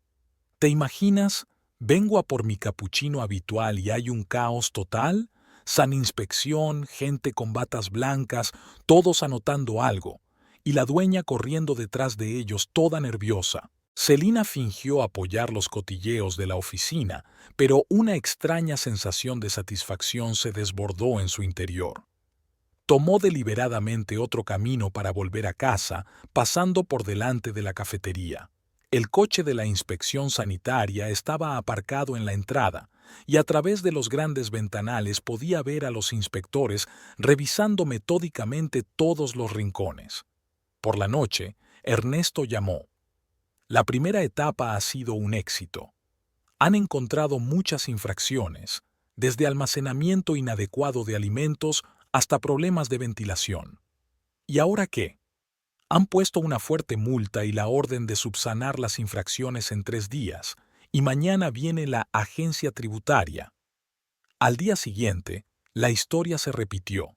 ¿Te imaginas? Vengo a por mi capuchino habitual y hay un caos total. San inspección, gente con batas blancas, todos anotando algo, y la dueña corriendo detrás de ellos toda nerviosa. Celina fingió apoyar los cotilleos de la oficina, pero una extraña sensación de satisfacción se desbordó en su interior. Tomó deliberadamente otro camino para volver a casa, pasando por delante de la cafetería. El coche de la inspección sanitaria estaba aparcado en la entrada, y a través de los grandes ventanales podía ver a los inspectores revisando metódicamente todos los rincones. Por la noche, Ernesto llamó. La primera etapa ha sido un éxito. Han encontrado muchas infracciones, desde almacenamiento inadecuado de alimentos hasta problemas de ventilación. ¿Y ahora qué? Han puesto una fuerte multa y la orden de subsanar las infracciones en 3 días, y mañana viene la agencia tributaria. Al día siguiente, la historia se repitió.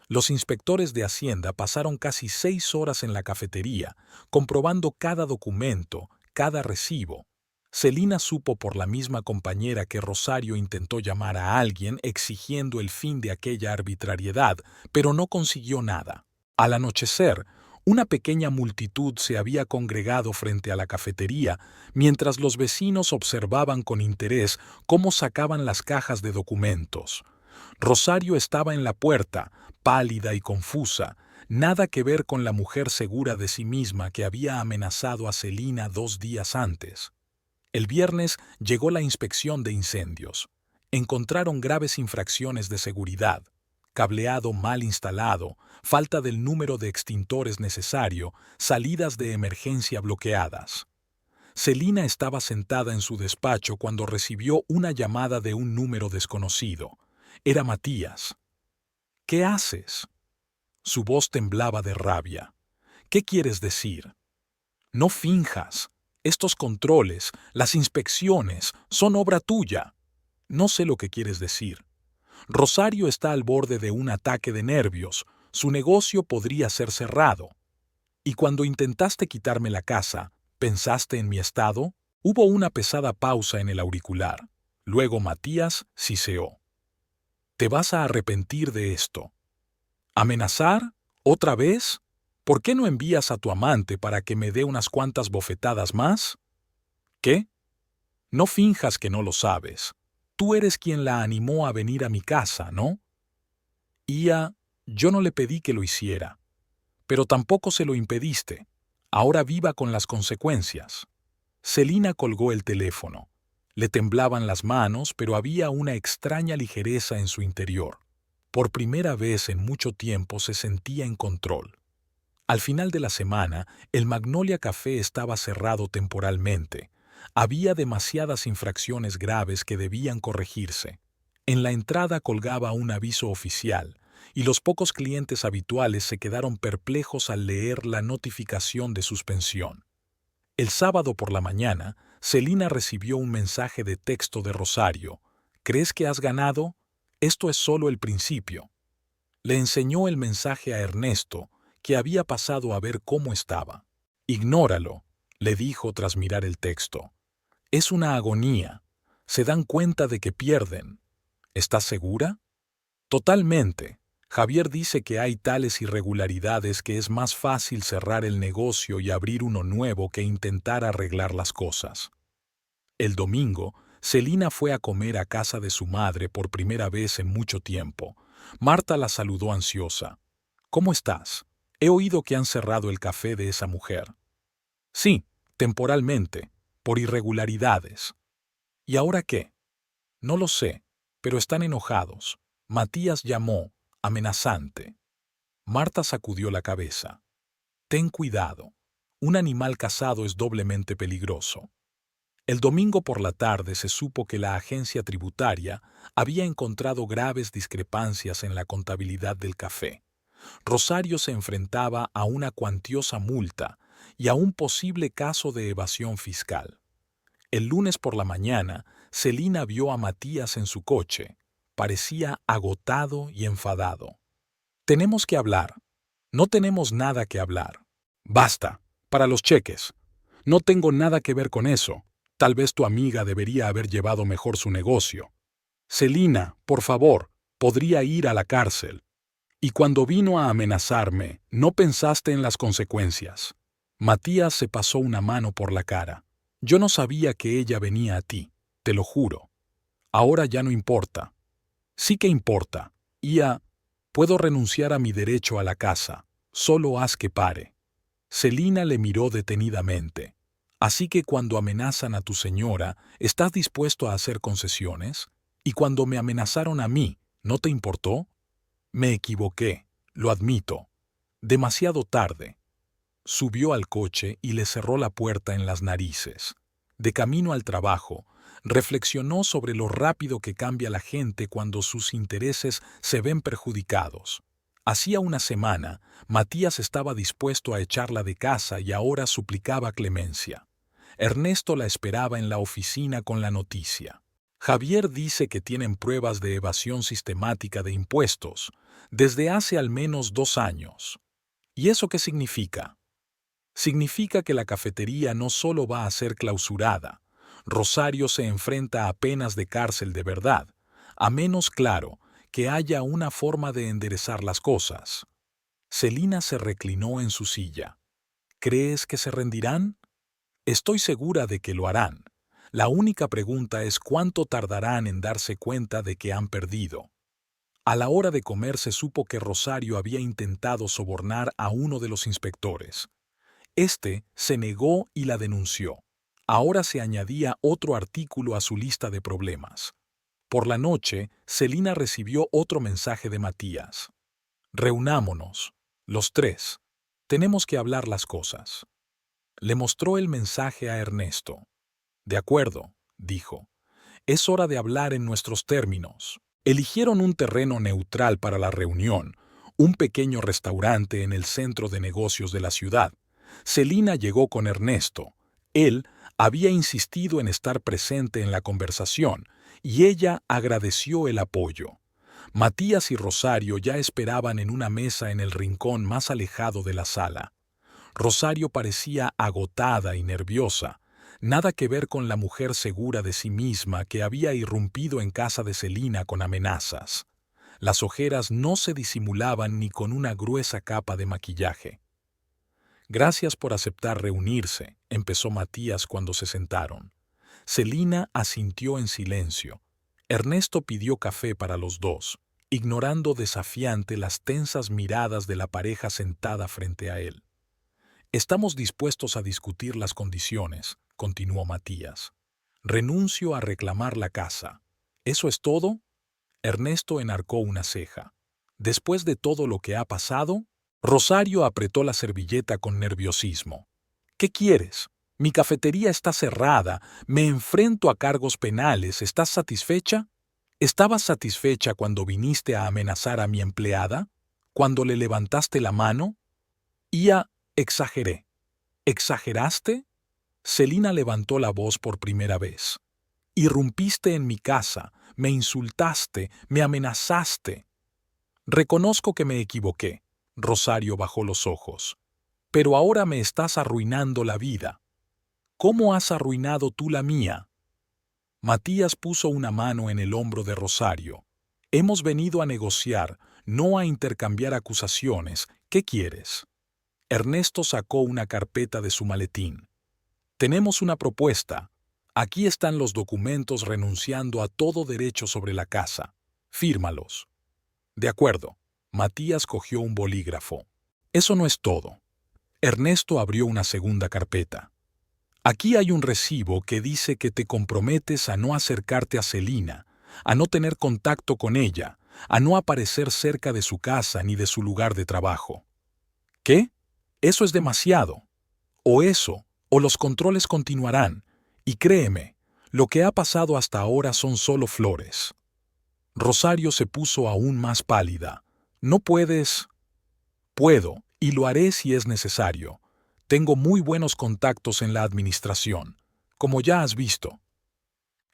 Los inspectores de Hacienda pasaron casi 6 horas en la cafetería, comprobando cada documento, cada recibo. Celina supo por la misma compañera que Rosario intentó llamar a alguien exigiendo el fin de aquella arbitrariedad, pero no consiguió nada. Al anochecer, una pequeña multitud se había congregado frente a la cafetería, mientras los vecinos observaban con interés cómo sacaban las cajas de documentos. Rosario estaba en la puerta, pálida y confusa, nada que ver con la mujer segura de sí misma que había amenazado a Celina 2 días antes. El viernes llegó la inspección de incendios. Encontraron graves infracciones de seguridad, cableado mal instalado, falta del número de extintores necesario, salidas de emergencia bloqueadas. Celina estaba sentada en su despacho cuando recibió una llamada de un número desconocido. Era Matías. ¿Qué haces? Su voz temblaba de rabia. ¿Qué quieres decir? No finjas. Estos controles, las inspecciones, son obra tuya. No sé lo que quieres decir. Rosario está al borde de un ataque de nervios. Su negocio podría ser cerrado. Y cuando intentaste quitarme la casa, ¿pensaste en mi estado? Hubo una pesada pausa en el auricular. Luego Matías siseó. Te vas a arrepentir de esto. ¿Amenazar? ¿Otra vez? ¿Por qué no envías a tu amante para que me dé unas cuantas bofetadas más? ¿Qué? No finjas que no lo sabes. Tú eres quien la animó a venir a mi casa, ¿no? Yo no le pedí que lo hiciera. Pero tampoco se lo impediste. Ahora viva con las consecuencias. Celina colgó el teléfono. Le temblaban las manos, pero había una extraña ligereza en su interior. Por primera vez en mucho tiempo se sentía en control. Al final de la semana, el Magnolia Café estaba cerrado temporalmente. Había demasiadas infracciones graves que debían corregirse. En la entrada colgaba un aviso oficial, y los pocos clientes habituales se quedaron perplejos al leer la notificación de suspensión. El sábado por la mañana, Celina recibió un mensaje de texto de Rosario. ¿Crees que has ganado? Esto es solo el principio. Le enseñó el mensaje a Ernesto, que había pasado a ver cómo estaba. Ignóralo, le dijo tras mirar el texto. Es una agonía. Se dan cuenta de que pierden. ¿Estás segura? Totalmente. Javier dice que hay tales irregularidades que es más fácil cerrar el negocio y abrir uno nuevo que intentar arreglar las cosas. El domingo, Celina fue a comer a casa de su madre por primera vez en mucho tiempo. Marta la saludó ansiosa. ¿Cómo estás? He oído que han cerrado el café de esa mujer. Sí, temporalmente, por irregularidades. ¿Y ahora qué? No lo sé, pero están enojados. Matías llamó, amenazante. Marta sacudió la cabeza. Ten cuidado. Un animal cazado es doblemente peligroso. El domingo por la tarde se supo que la agencia tributaria había encontrado graves discrepancias en la contabilidad del café. Rosario se enfrentaba a una cuantiosa multa y a un posible caso de evasión fiscal. El lunes por la mañana, Celina vio a Matías en su coche. Parecía agotado y enfadado. Tenemos que hablar. No tenemos nada que hablar. Basta, para los cheques. No tengo nada que ver con eso. Tal vez tu amiga debería haber llevado mejor su negocio. Celina, por favor, podría ir a la cárcel. Y cuando vino a amenazarme, no pensaste en las consecuencias. Matías se pasó una mano por la cara. Yo no sabía que ella venía a ti, te lo juro. Ahora ya no importa. Sí que importa. Puedo renunciar a mi derecho a la casa. Solo haz que pare. Celina le miró detenidamente. Así que cuando amenazan a tu señora, ¿estás dispuesto a hacer concesiones? Y cuando me amenazaron a mí, ¿no te importó? Me equivoqué, lo admito. Demasiado tarde. Subió al coche y le cerró la puerta en las narices. De camino al trabajo, reflexionó sobre lo rápido que cambia la gente cuando sus intereses se ven perjudicados. Hacía una semana, Matías estaba dispuesto a echarla de casa y ahora suplicaba clemencia. Ernesto la esperaba en la oficina con la noticia. Javier dice que tienen pruebas de evasión sistemática de impuestos desde hace al menos 2 años. ¿Y eso qué significa? Significa que la cafetería no solo va a ser clausurada. Rosario se enfrenta a penas de cárcel de verdad, a menos, claro, que haya una forma de enderezar las cosas. Celina se reclinó en su silla. ¿Crees que se rendirán? Estoy segura de que lo harán. La única pregunta es cuánto tardarán en darse cuenta de que han perdido. A la hora de comer se supo que Rosario había intentado sobornar a uno de los inspectores. Este se negó y la denunció. Ahora se añadía otro artículo a su lista de problemas. Por la noche, Celina recibió otro mensaje de Matías. Reunámonos, los 3. Tenemos que hablar las cosas. Le mostró el mensaje a Ernesto. De acuerdo, dijo. Es hora de hablar en nuestros términos. Eligieron un terreno neutral para la reunión, un pequeño restaurante en el centro de negocios de la ciudad. Celina llegó con Ernesto. Él había insistido en estar presente en la conversación y ella agradeció el apoyo. Matías y Rosario ya esperaban en una mesa en el rincón más alejado de la sala. Rosario parecía agotada y nerviosa, nada que ver con la mujer segura de sí misma que había irrumpido en casa de Celina con amenazas. Las ojeras no se disimulaban ni con una gruesa capa de maquillaje. Gracias por aceptar reunirse, empezó Matías cuando se sentaron. Celina asintió en silencio. Ernesto pidió café para los dos, ignorando desafiante las tensas miradas de la pareja sentada frente a él. Estamos dispuestos a discutir las condiciones, continuó Matías. Renuncio a reclamar la casa. ¿Eso es todo? Ernesto enarcó una ceja. Después de todo lo que ha pasado, Rosario apretó la servilleta con nerviosismo. ¿Qué quieres? Mi cafetería está cerrada, me enfrento a cargos penales, ¿estás satisfecha? ¿Estabas satisfecha cuando viniste a amenazar a mi empleada? ¿Cuando le levantaste la mano? Exageré. ¿Exageraste? Celina levantó la voz por primera vez. Irrumpiste en mi casa, me insultaste, me amenazaste. Reconozco que me equivoqué. Rosario bajó los ojos. Pero ahora me estás arruinando la vida. ¿Cómo has arruinado tú la mía? Matías puso una mano en el hombro de Rosario. Hemos venido a negociar, no a intercambiar acusaciones. ¿Qué quieres? Ernesto sacó una carpeta de su maletín. Tenemos una propuesta. Aquí están los documentos renunciando a todo derecho sobre la casa. Fírmalos. De acuerdo. Matías cogió un bolígrafo. Eso no es todo. Ernesto abrió una segunda carpeta. Aquí hay un recibo que dice que te comprometes a no acercarte a Celina, a no tener contacto con ella, a no aparecer cerca de su casa ni de su lugar de trabajo. ¿Qué? Eso es demasiado. O los controles continuarán. Y créeme, lo que ha pasado hasta ahora son solo flores. Rosario se puso aún más pálida. No puedes. Puedo, y lo haré si es necesario. Tengo muy buenos contactos en la administración, como ya has visto.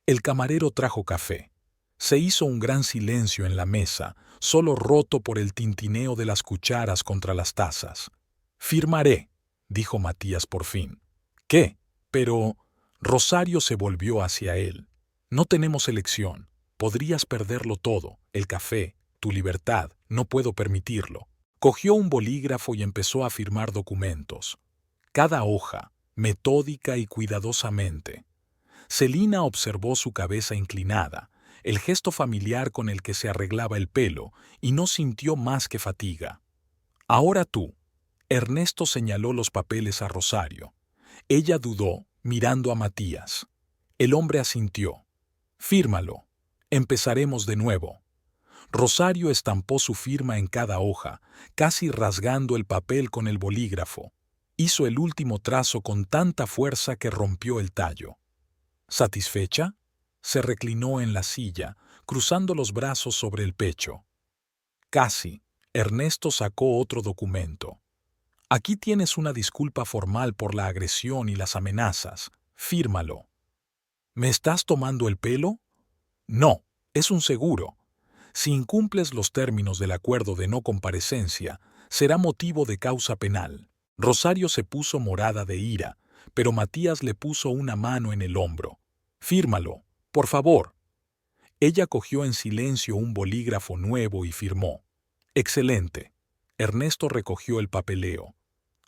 El camarero trajo café. Se hizo un gran silencio en la mesa, solo roto por el tintineo de las cucharas contra las tazas. Firmaré, dijo Matías por fin. ¿Qué? Pero Rosario se volvió hacia él. No tenemos elección. Podrías perderlo todo, el café, tu libertad, no puedo permitirlo. Cogió un bolígrafo y empezó a firmar documentos. Cada hoja, metódica y cuidadosamente. Celina observó su cabeza inclinada, el gesto familiar con el que se arreglaba el pelo, y no sintió más que fatiga. Ahora tú. Ernesto señaló los papeles a Rosario. Ella dudó, mirando a Matías. El hombre asintió. Fírmalo. Empezaremos de nuevo. Rosario estampó su firma en cada hoja, casi rasgando el papel con el bolígrafo. Hizo el último trazo con tanta fuerza que rompió el tallo. ¿Satisfecha? Se reclinó en la silla, cruzando los brazos sobre el pecho. Casi. Ernesto sacó otro documento. Aquí tienes una disculpa formal por la agresión y las amenazas. Fírmalo. ¿Me estás tomando el pelo? No, es un seguro. Si incumples los términos del acuerdo de no comparecencia, será motivo de causa penal. Rosario se puso morada de ira, pero Matías le puso una mano en el hombro. Fírmalo, por favor. Ella cogió en silencio un bolígrafo nuevo y firmó. Excelente. Ernesto recogió el papeleo.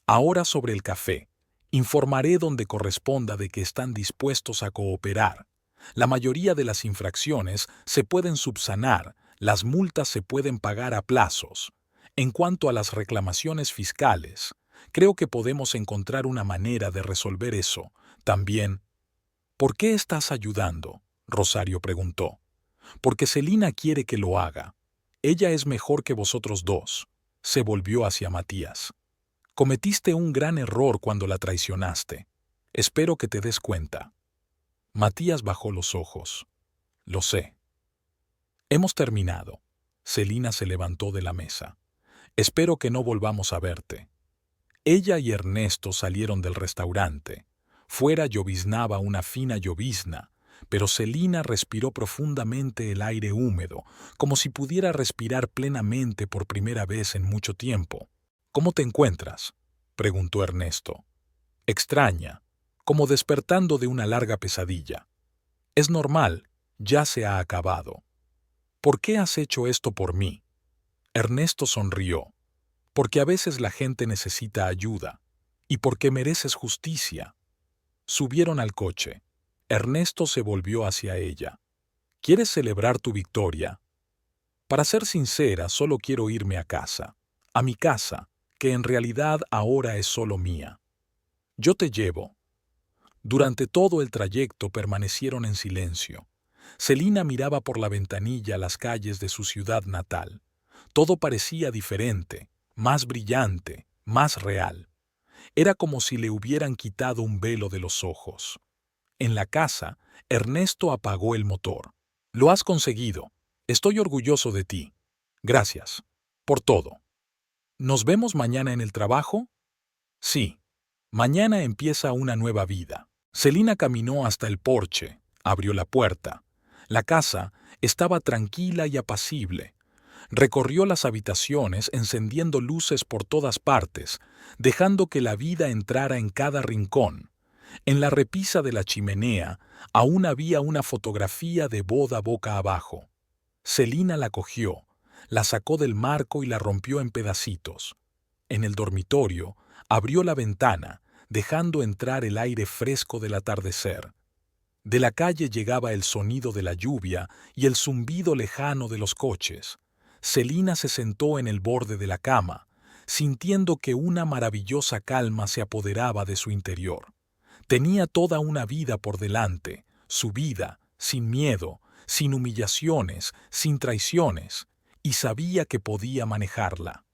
Ahora sobre el café. Informaré donde corresponda de que están dispuestos a cooperar. La mayoría de las infracciones se pueden subsanar, las multas se pueden pagar a plazos. En cuanto a las reclamaciones fiscales, creo que podemos encontrar una manera de resolver eso. También. ¿Por qué estás ayudando? Rosario preguntó. Porque Celina quiere que lo haga. Ella es mejor que vosotros dos. Se volvió hacia Matías. Cometiste un gran error cuando la traicionaste. Espero que te des cuenta. Matías bajó los ojos. Lo sé. Hemos terminado. Celina se levantó de la mesa. Espero que no volvamos a verte. Ella y Ernesto salieron del restaurante. Fuera lloviznaba una fina llovizna, pero Celina respiró profundamente el aire húmedo, como si pudiera respirar plenamente por primera vez en mucho tiempo. ¿Cómo te encuentras?, preguntó Ernesto. Extraña, como despertando de una larga pesadilla. Es normal, ya se ha acabado. ¿Por qué has hecho esto por mí? Ernesto sonrió. Porque a veces la gente necesita ayuda, y porque mereces justicia. Subieron al coche. Ernesto se volvió hacia ella. ¿Quieres celebrar tu victoria? Para ser sincera, solo quiero irme a casa. A mi casa, que en realidad ahora es solo mía. Yo te llevo. Durante todo el trayecto permanecieron en silencio. Celina miraba por la ventanilla las calles de su ciudad natal. Todo parecía diferente, más brillante, más real. Era como si le hubieran quitado un velo de los ojos. En la casa, Ernesto apagó el motor. Lo has conseguido. Estoy orgulloso de ti. Gracias. Por todo. ¿Nos vemos mañana en el trabajo? Sí. Mañana empieza una nueva vida. Celina caminó hasta el porche, abrió la puerta. La casa estaba tranquila y apacible. Recorrió las habitaciones encendiendo luces por todas partes, dejando que la vida entrara en cada rincón. En la repisa de la chimenea aún había una fotografía de boda boca abajo. Celina la cogió, la sacó del marco y la rompió en pedacitos. En el dormitorio abrió la ventana, dejando entrar el aire fresco del atardecer. De la calle llegaba el sonido de la lluvia y el zumbido lejano de los coches. Celina se sentó en el borde de la cama, sintiendo que una maravillosa calma se apoderaba de su interior. Tenía toda una vida por delante, su vida, sin miedo, sin humillaciones, sin traiciones, y sabía que podía manejarla.